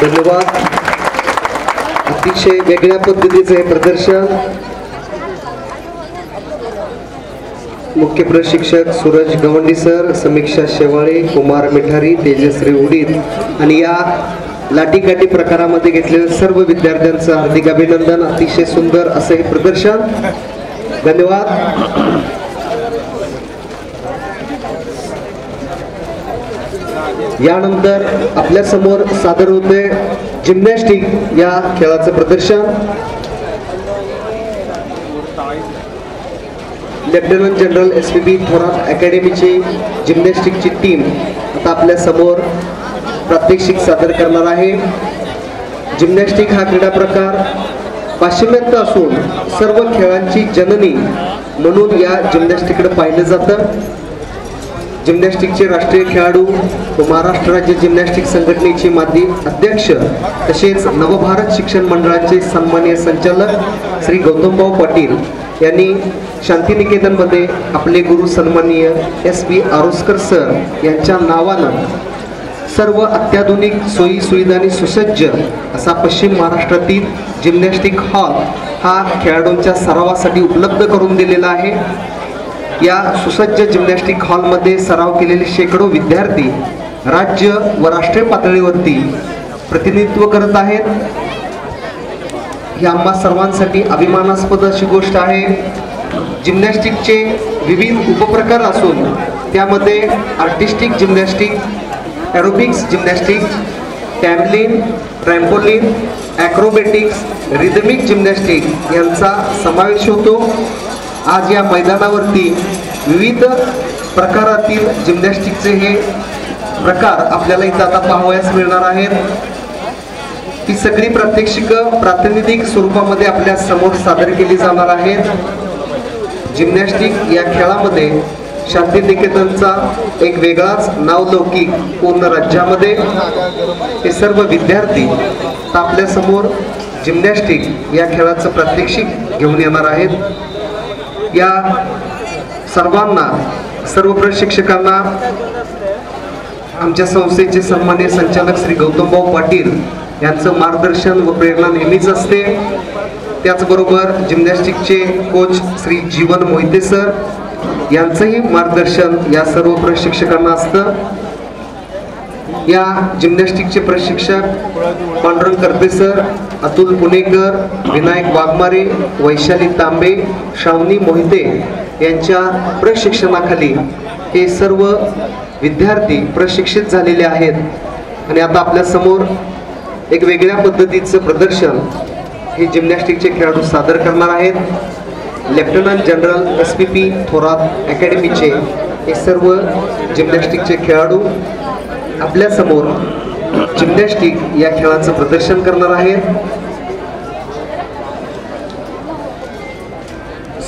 धन्यवाद. अतिशय वेगळ्या पद्धतीचे हे प्रदर्शन. मुख्य प्रशिक्षक सूरज गवंडी सर, समीक्षा शेवाळे, कुमार मिठारी, तेजश्री उडीद आणि या लाठीकाठी प्रकारामध्ये घेतलेल्या सर्व विद्यार्थ्यांचं हार्दिक अभिनंदन. अतिशय सुंदर असं हे प्रदर्शन. धन्यवाद. यानंतर आपल्या समोर सादर होते जिम्नॅस्टिक या खेळाचं प्रदर्शन. लेफ्टनंट जनरल SPB थोरात अकॅडमीची जिम्नॅस्टिकची टीम आता आपल्या समोर प्रात्यक्षिक सादर करणार आहे. जिम्नॅस्टिक हा क्रीडा प्रकार पाश्चिमात्य असून सर्व खेळांची जननी म्हणून या जिम्नॅस्टिककडे पाहिलं जातं. जिम्नॅस्टिकचे राष्ट्रीय खेळाडू व महाराष्ट्र राज्य जिम्नॅस्टिक संघटनेचे माजी अध्यक्ष तसेच नवभारत शिक्षण मंडळाचे सन्माननीय संचालक श्री गौतमभाऊ पाटील यांनी शांतिनिकेतनमध्ये आपले गुरु सन्माननीय SP आरोस्कर सर यांच्या नावानं सर्व अत्याधुनिक सोयी सुविधांनी सुसज्ज असा पश्चिम महाराष्ट्रातील जिम्नॅस्टिक हॉल हा खेळाडूंच्या सरावासाठी उपलब्ध करून दिलेला आहे. या सुसज्ज जिम्नॅस्टिक हॉलमध्ये सराव केलेले शेकडो विद्यार्थी राज्य व राष्ट्रीय पातळीवरती प्रतिनिधित्व करत आहेत. ही आम्हा सर्वांसाठी अभिमानास्पद अशी गोष्ट आहे. जिम्नॅस्टिकचे विविध उपप्रकार असून त्यामध्ये artistic gymnastic, aerobics gymnastic, tumbling, trampoline, acrobatics, rhythmic gymnastic यांचा समावेश होतो. आज या मैदानावरती विविध प्रकारातील जिम्नॅस्टिकचे हे प्रकार आपल्याला इथं आता पाहावयास मिळणार आहेत. ती सगळी प्रात्यक्षिकं प्रातिनिधिक स्वरूपामध्ये आपल्या समोर सादर केली जाणार आहेत. जिम्नॅस्टिक या खेळामध्ये शांतिनिकेतनचा एक वेगळाच नावलौकिक पूर्ण राज्यामध्ये हे सर्व विद्यार्थी आपल्या समोर जिम्नॅस्टिक या खेळाचं प्रात्यक्षिक घेऊन येणार आहेत. या सर्वांना, सर्व प्रशिक्षकांना आमच्या संस्थेचे सन्माननीय संचालक श्री गौतमभाऊ पाटील यांचं मार्गदर्शन व प्रेरणा नेहमीच असते. त्याचबरोबर जिम्नॅस्टिकचे कोच श्री जीवन मोहिते सर यांचंही मार्गदर्शन या सर्व प्रशिक्षकांना असतं. या जिम्नॅस्टिकचे प्रशिक्षक पांडुरंग करपे सर, अतुल पुणेकर, विनायक वाघमारे, वैशाली तांबे, श्रावणी मोहिते यांच्या प्रशिक्षणाखाली हे सर्व विद्यार्थी प्रशिक्षित झालेले आहेत. आणि आता आपल्या समोर एक वेगळ्या पद्धतीचं प्रदर्शन हे जिम्नॅस्टिकचे खेळाडू सादर करणार आहेत. लेफ्टनंट जनरल SPB थोरात अकॅडमीचे हे सर्व जिम्नॅस्टिकचे खेळाडू आपल्या समोर जिम्नॅस्टिक या खेळाचं प्रदर्शन करणार आहेत.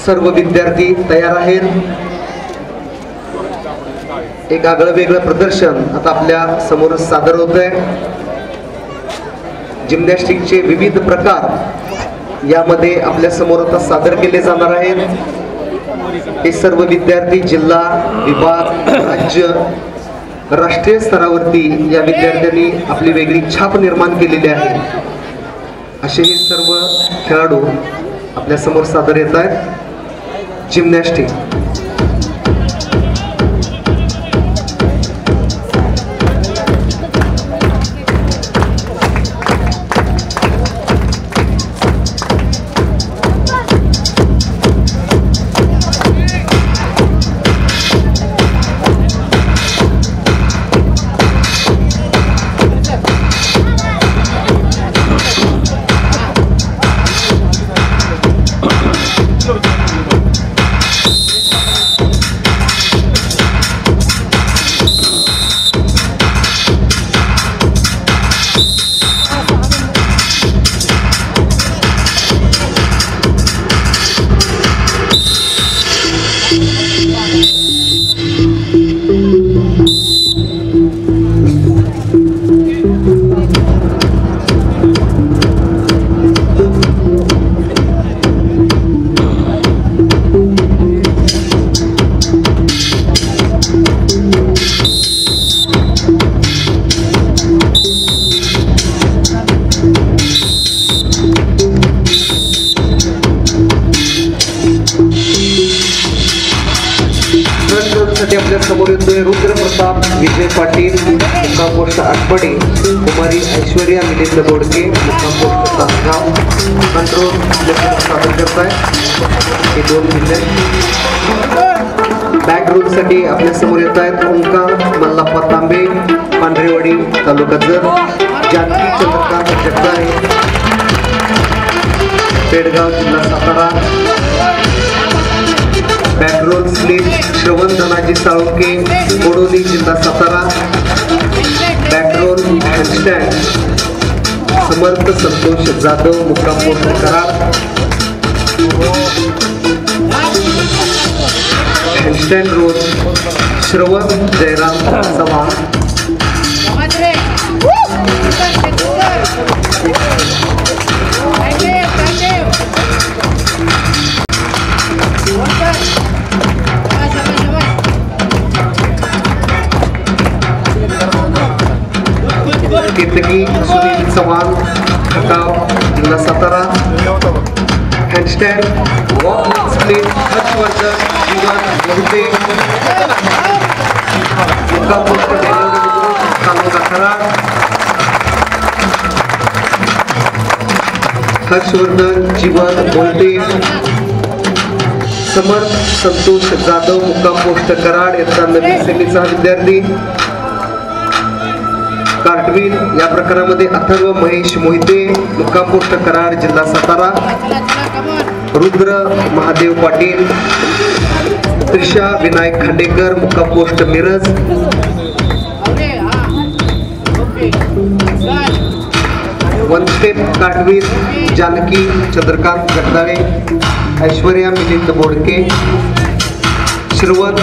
सर्व विद्यार्थी तयार आहेत. एक आगळं वेगळं प्रदर्शन आता आपल्या समोर सादर होत आहे. जिम्नॅस्टिकचे विविध प्रकार यामध्ये आपल्या समोर आता सादर केले जाणार आहेत. हे सर्व विद्यार्थी जिल्हा, विभाग, राज्य, राष्ट्रीय स्तरावरती या विद्यार्थ्यांनी आपली वेगळी छाप निर्माण केलेली आहे. असे हे सर्व खेळाडू आपल्या समोर सादर येत आहेत. जिम्नॅस्टिक बैठकीसाठी आपल्या समोर येतोय रुद्र प्रताप विजय पाटील मुक्काम पोस्ट आटपाडी, कुमारी ऐश्वर्या मिलिंद बोडके मुक्काम पोस्ट तासगाव कंट्रोल सादर करताय हे दोन जिल्हे. बॅक रोडसाठी आपल्या समोर येत आहेत ओंकार मल्लाप्पा तांबे पांढरेवाडी तालुका जत, जानकी चंद्रकांत जगदाळे पेडगाव जिल्हा सातारा. बॅकरोल स्लीप श्रवण धनाजी साळुंके बोडोली जिल्हा सातारा. बॅकरोल हँडस्टँड समर्थ संतोष जाधव मुक्काम पोस्ट कराड. हँडस्टँड रोड श्रवण जयराम चव्हाण. केतकी सुनील चव्हाण खटाव जिल्हा सातारा. हँडस्टँड वॉक स्प्लिट हर्षवर्धन जीवन बहुते मुक्काम पोस्ट तालुका कराड. हर्षवर्धन जीवन बहुते समर्थ संतोष जाधव मुक्काम पोस्ट कराड यांचा नवीन सेमीचा विद्यार्थी. कार्टविल या प्रकारामध्ये अथर्व महेश मोहिते मुक्काम पोस्ट कराड जिल्हा सातारा. रुद्र महादेव पाटील त्रिशा विनायक खांडेकर मुक्काम post Miraj. One step cartwheel Janaki Chandrakant Jagdale Aishwarya Milind Bodke Shravan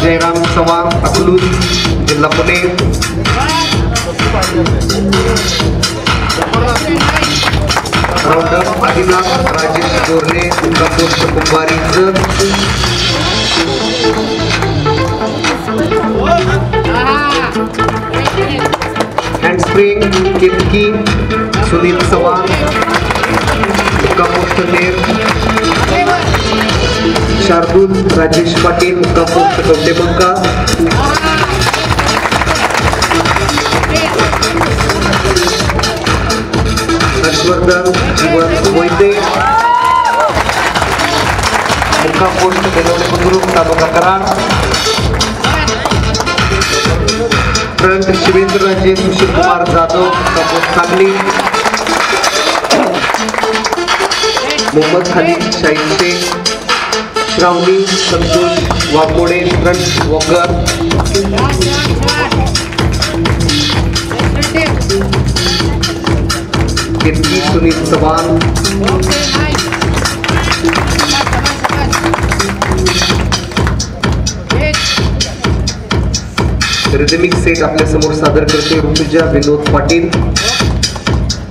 Jayram Chavan Akluj जिल्हा पुणे. राऊंडअप आदिनाथ राजेश गोरणे मुक्काम पोस्ट कुंभारी जत. हँडस्प्रिंग केतकी सुनील चव्हाण मुक्काम पोस्ट नेर. शार्दूल राजेश पाटील मुक्काम पोस्ट कवटेबंका. हर्षवर्धन जीवन वैद्य मुक्काम पोस्ट बेलवडे बुद्रुक तालुका कराड. फ्रंट शिवेंद्रराजे सुशील कुमार जाधव मुक्काम post Sangli. Mohammed Khalid Shahid Shaikh Shravani Santosh Waghmode front walker. Ketaki Sunil Chavan. Rhythmic set आपल्या समोर सादर करते ऋतुजा विनोद पाटील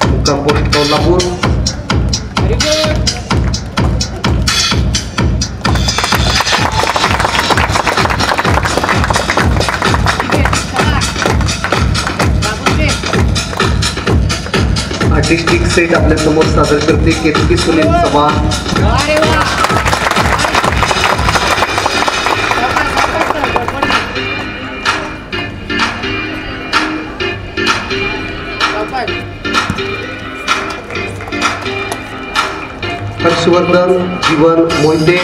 मुक्काम पोस्ट कोल्हापूर. आर्टिस्टिक सेट आपल्या समोर सादर करते केतकी सुनील चव्हाण. हर्षवर्धन जीवन मोहिते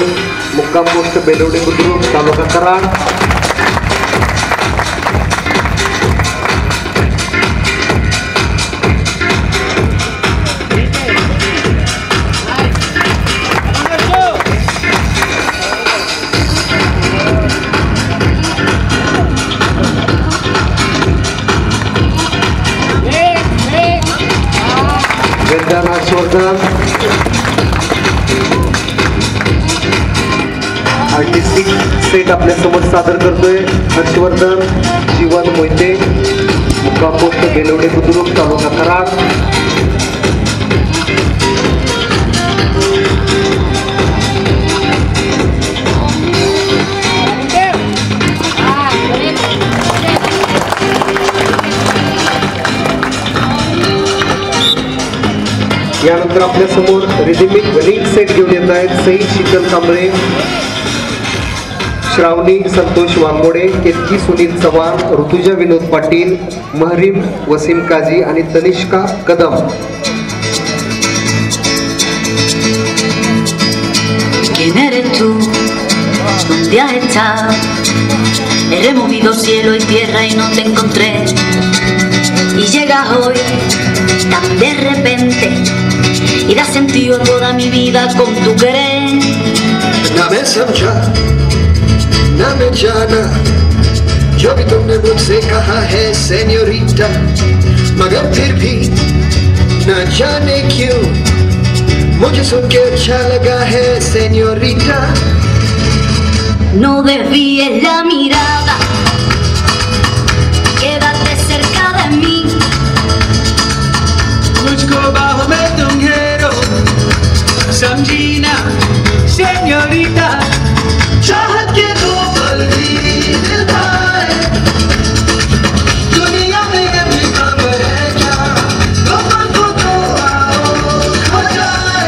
मुक्काम पोस्ट बेलवडे बुद्रुक तालुका कराड. हर्षवर्धन आर्टिस्टिक सेट आपल्या समोर सादर करतोय हर्षवर्धन जीवन मोहिते मुक्काम पोस्ट बेलवडे बुद्रुक तालुका कराड. यानंतर आपल्या समोर रिदमिक रिंग सेट घेऊन येत आहेत सई शीतल कांबळे श्रावणी संतोष वांगोडे, केतकी सुनील चव्हाण, ऋतुजा विनोद पाटील, महरीम वसीम काजी आणि Tanishka Kadam. ¿Quién eres tú? ¿Dónde has estado? He removido cielo y tierra y no te encontré. Y llegas hoy tan de repente y das sentido a toda mi vida con tu querer. ना मैं समझा ना मैं जाना जो भी तुमने मुझसे कहा है सेन्योरिटा, मगर फिर भी न जाने क्यों मुझे सुन के अच्छा लगा है senorita. No desvíes la mirada, quédate cerca de mí. मुझको बाहों में तुम घेरो, समझी ना सेन्योरिटा. चाहत के दो पल भी निभाए, दुनिया में अभी कम है क्या, दो पल को तो आओ खो जाए.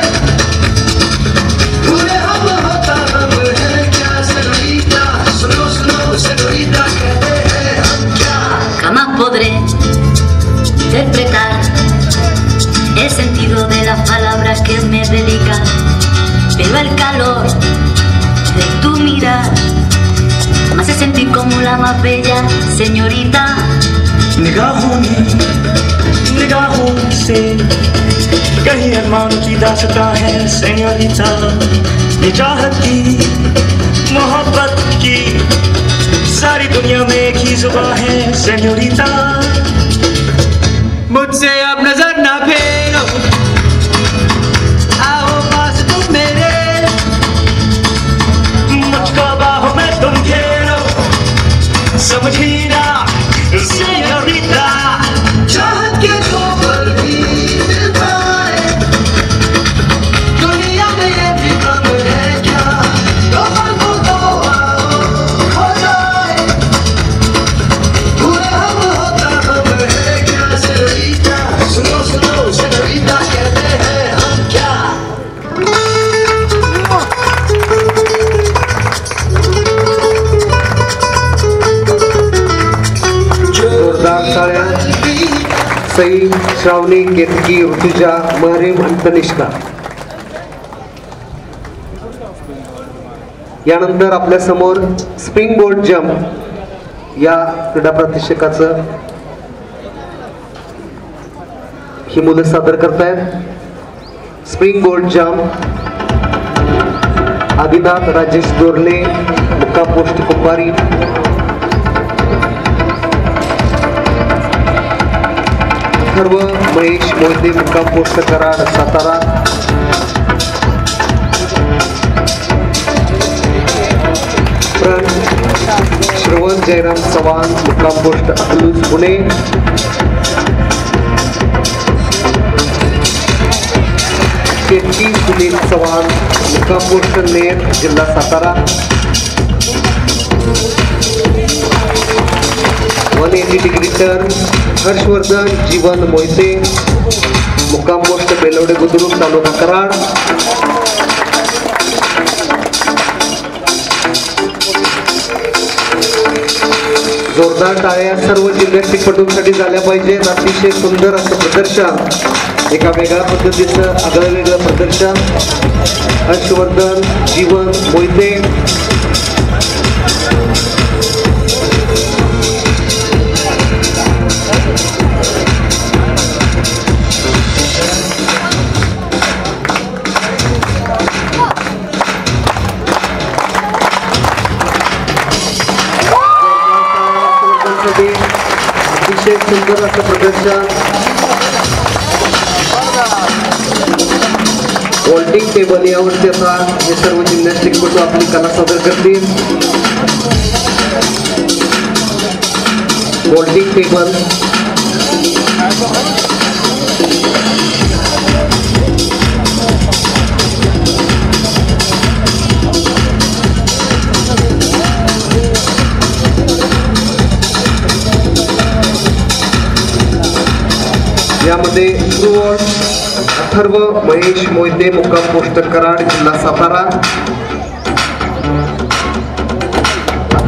पूरे हम होता हम है क्या सेन्योरिटा, सुनो सुनो सेन्योरिटा कहते हैं हम क्या. Jamás podré interpretar el sentido de las palabras que me dedican, pero el calor de tu mirar me hace sentir como la más bella señorita. निगाहों से कहीं अरमान की दास्तां है सेन्योरिटा. ये चाहत की मोहब्बत की सारी दुनिया में एक ही जुबान है सेन्योरिटा. मुझसे अब नजर ना फेरो, आओ पास तुम मेरे, मुझको बाहों में तुम घेरो, समझी ना सेन्योरिटा. चाहत के दो पल भी निभाए, दुनिया में ये भी कम है क्या, दो पल को तो आओ खो जाए. पूरे हम होता हम है क्या सेन्योरिटा, सुनो सुनो सेन्योरिटा कहते हैं हम क्या. जोरदार टाळ्या. सई, श्रावणी, केतकी, ऋतुजा, महरीम आणि तनिष्का. यानंतर आपल्या समोर स्प्रिंग बोर्ड जम्प या क्रीडा प्रात्यक्षिकाचं ही मुलं सादर करतायत. Spring board jump Adinath Rajesh Dorle, मुक्काम पोस्ट कुंभारी. सर्व महेश मोहिते, मुक्काम पोस्ट कराड सातारा. श्रवण जयराम चव्हाण, मुक्काम पोस्ट अकलूज पुणे. केतकी सुनील चव्हाण, मुक्काम पोस्ट नेर, जिल्हा सातारा. 180 डिग्री टर्न हर्षवर्धन जीवन मोहिते, मुक्काम पोस्ट बेलवडे बुद्रुक, तालुका कराड. जोरदार टाळ्या सर्व जिम्नॅस्टिकपटूंसाठी झाल्या पाहिजेत. अतिशय सुंदर असं प्रदर्शन, एका वेगळ्या पद्धतीचं आगळं वेगळं प्रदर्शन. हर्षवर्धन जीवन मोहिते. अतिशय सुंदर असं प्रदर्शन. वॉल्टिंग टेबल यावरती आता हे सर्व जिम्नॅस्टिकपटू आपली कला सादर करतील. वॉल्टिंग टेबल यामध्ये अथर्व महेश मोहिते, मुक्काम पोस्ट कराड, जिल्हा सातारा.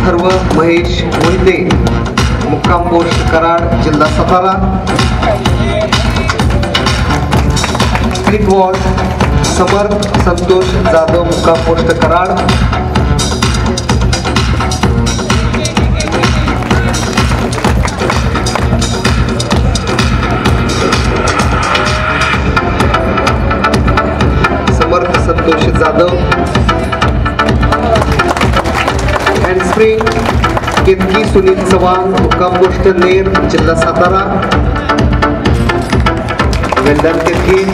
अथर्व महेश मोहिते, मुक्काम पोस्ट कराड, जिल्हा सातारा. क्लिक वॉल समर्थ संतोष जाधव, मुक्काम पोस्ट कराड. समर्थ संतोष जाधव. हँडस्प्रिंग केतकी सुनील चव्हाण, मुक्काम पोस्ट नेर, जिल्हा Satara. Well done Ketaki.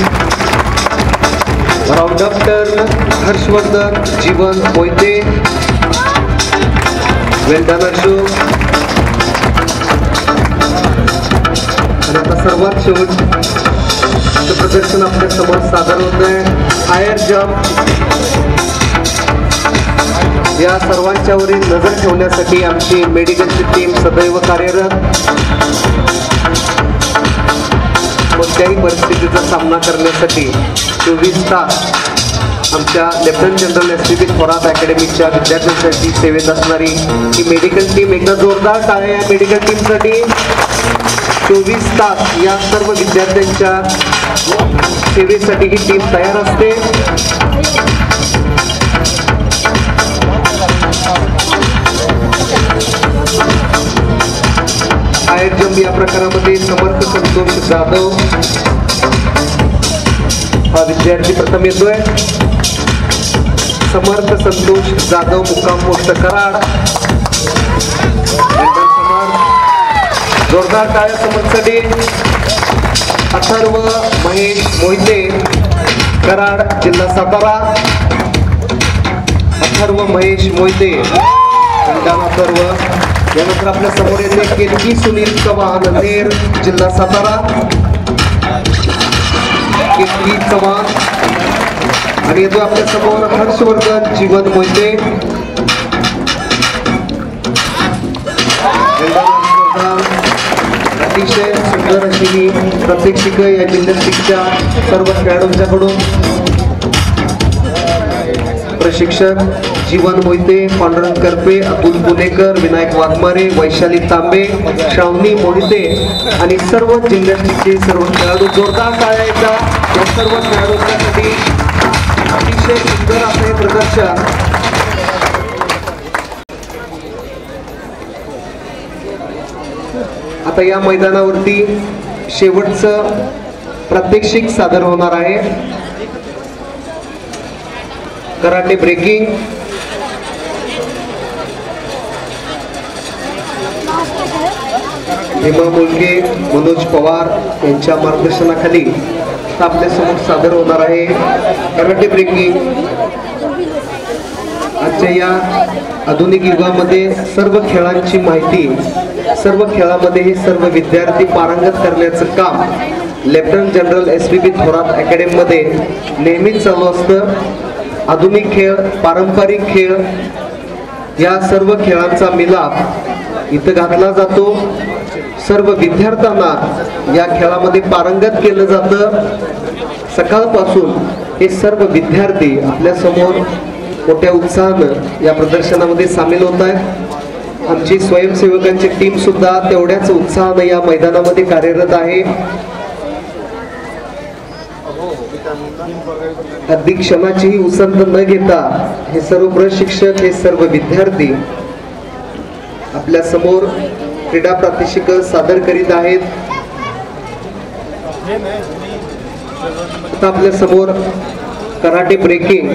Round up turn Harshvardhan Jeevan Mohite, well done Ashok. आणि आता सर्वात शेवटचं प्रदर्शन आपल्या समोर सादर होत आहे. Higher jump. या सर्वांच्यावरील नजर ठेवण्यासाठी आमची मेडिकलची टीम सदैव कार्यरत. कोणत्याही परिस्थितीचा सामना करण्यासाठी 24 तास आमच्या लेफ्टनंट जनरल SPB थोरात अकॅडमीच्या विद्यार्थ्यांसाठी सेवेत असणारी ही मेडिकल टीम, एकदा जोरदार टाळ्या या मेडिकल टीमसाठी. 24 तास या सर्व विद्यार्थ्यांच्या सेवेसाठी ही टीम तयार असते. हायर जम्प या प्रकारामध्ये समर्थ संतोष जाधव हा विद्यार्थी प्रथम येतोय. समर्थ संतोष जाधव, मुक्काम पोस्ट कराड. जोरदार टाळ्या समर्थसाठी. अथर्व महेश मोहिते, कराड, जिल्हा सातारा. अथर्व महेश मोहिते, अथर्व. यानंतर आपल्या समोर येते केतकी सुनील चव्हाण, नेर, जिल्हा सातारा. केतकी चव्हाण. आणि येतो आपल्या समोर हर्षवर्धन जीवन मोहिते. अतिशय सुंदर अशी ही प्रात्यक्षिक या जिम्नॅस्टिकच्या सर्व खेळाडूंच्याकडून. प्रशिक्षक जीवन मोहिते, पांडुरंग करपे, अतुल पुणेकर, विनायक वाघमारे, वैशाली तांबे, श्रावणी मोहिते आणि सर्व जिम्नॅस्टिकचे सर्व खेळाडू. जोरदार टाळ्या एकदा या सर्व खेळाडूंसाठी. अतिशय सुंदर असं हे प्रदर्शन. आता या मैदानावरती शेवटचं प्रात्यक्षिक सादर होणार आहे. Karate breaking. हेमा मुलगे, मनोज पवार यांच्या मार्गदर्शनाखाली आपल्या समोर सादर होणार आहे कराटे ब्रेकिंग. आजच्या या आधुनिक युगामध्ये सर्व खेळांची माहिती, सर्व खेळामध्ये हे सर्व विद्यार्थी पारंगत करण्याचं काम लेफ्टनंट जनरल SPB थोरात अकॅडमीमध्ये नेहमीच चालू असतं. आधुनिक खेळ, पारंपरिक खेळ या सर्व खेळांचा मिलाप इथं घातला जातो. सर्व विद्यार्थ्यांना या खेळामध्ये पारंगत केलं जातं. सकाळपासून हे सर्व विद्यार्थी आपल्या समोर मोठ्या उत्साहानं या प्रदर्शनामध्ये सामील होत आहेत. आमची स्वयंसेवकांची टीम सुद्धा तेवढ्याच उत्साहानं या मैदानामध्ये कार्यरत आहे. अगदी क्षणाचीही उसंत न घेता हे सर्व प्रशिक्षक, हे सर्व विद्यार्थी आपल्या समोर क्रीडा प्रात्यक्षिक सादर करीत आहेत. आता आपल्या समोर कराटे ब्रेकिंग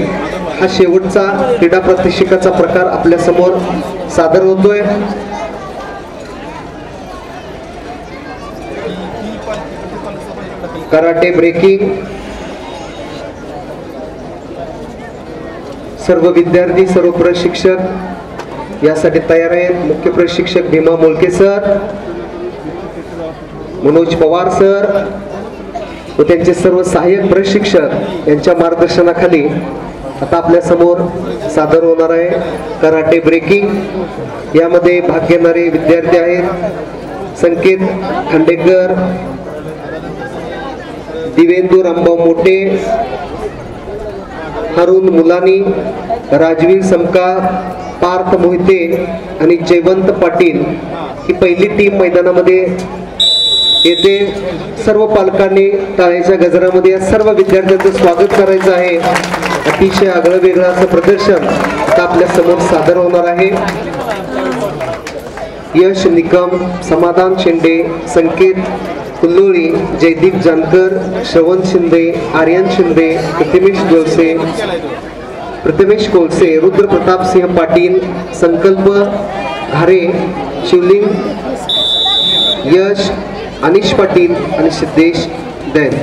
हा शेवटचा क्रीडा प्रात्यक्षिकाचा प्रकार आपल्या समोर सादर होतोय. Karate breaking. सर्व विद्यार्थी, सर्व प्रशिक्षक यासाठी तयार आहेत. मुख्य प्रशिक्षक भीमा मोलके सर, मनोज पवार सर व त्यांचे सर्व सहाय्यक प्रशिक्षक यांच्या मार्गदर्शनाखाली आता आपल्या समोर सादर होणार आहे कराटे ब्रेकिंग. यामध्ये भाग घेणारे विद्यार्थी आहेत संकेत खांडेकर, दिवेंदू रामभाऊ मोठे, हरुण मुलानी, राजवीर समका, पार्थ मोहिते आणि जयवंत पाटील ही पहिली टीम मैदानामध्ये येथे. सर्व पालकांनी टाळ्याच्या गजरामध्ये या सर्व विद्यार्थ्यांचं स्वागत करायचं आहे. अतिशय आगळं वेगळं असं प्रदर्शन आता आपल्या समोर सादर होणार आहे. यश निकम, समाधान शेंडे, संकेत कुल्लोळी, जयदीप जानकर, श्रवण शिंदे, आर्यन शिंदे, प्रतिमेश कोळसे, रुद्र प्रताप सिंह पाटील, संकल्प घारे, शिवलिंग यश, अनिश पाटील आणि सिद्धेश दैन.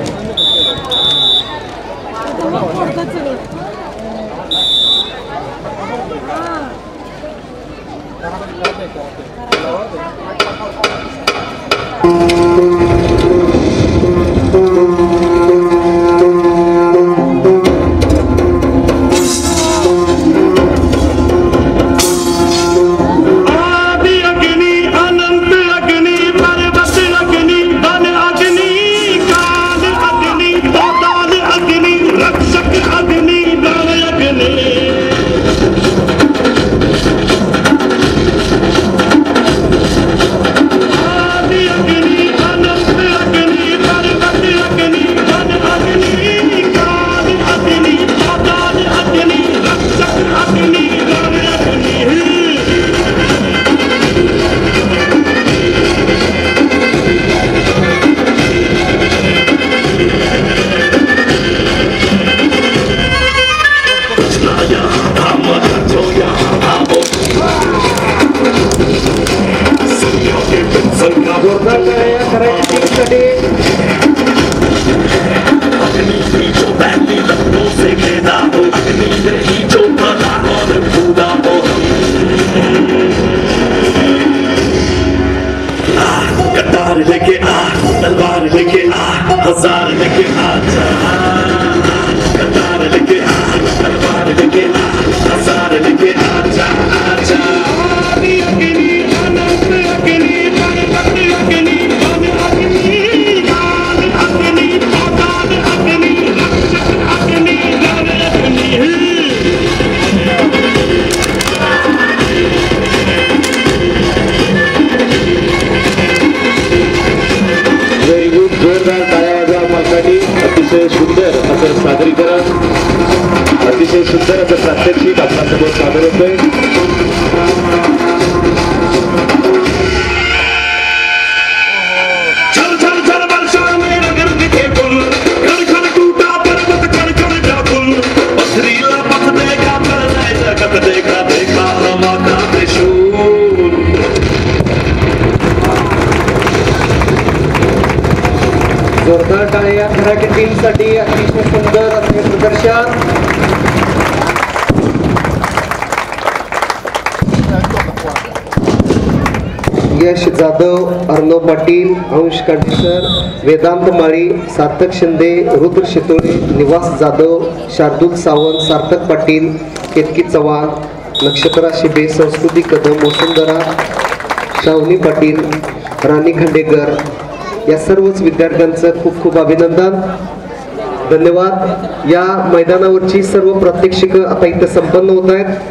लेके आ, तलवार लेके आ, हजार लेके आ, कतार लेके आ, तलवार लेके आ, हजार लेके आ, आजा. अतिशय सुंदर असं सादरीकरण, अतिशय सुंदर असं प्रात्यक्षिक आपल्यासमोर सादर होतोय. जोरदार टाळ्या या कराटे टीमसाठी. अतिशय सुंदर असे प्रदर्शन. यश जाधव, अर्णव पाटील, अंश काटेसर, वेदांत माळी, सार्थक शिंदे, रुद्र शितोळे, निवास जाधव, शार्दूल सावंत, सार्थक पाटील, केतकी चव्हाण, नक्षत्रा शिबे, संस्कृती कदम, वसुंधरा, शावनी पाटील, राणी खांडेकर या सर्वच विद्यार्थ्यांचं खूप खूप अभिनंदन, धन्यवाद. या मैदानावरची सर्व प्रात्यक्षिक आता इथं संपन्न होत आहेत.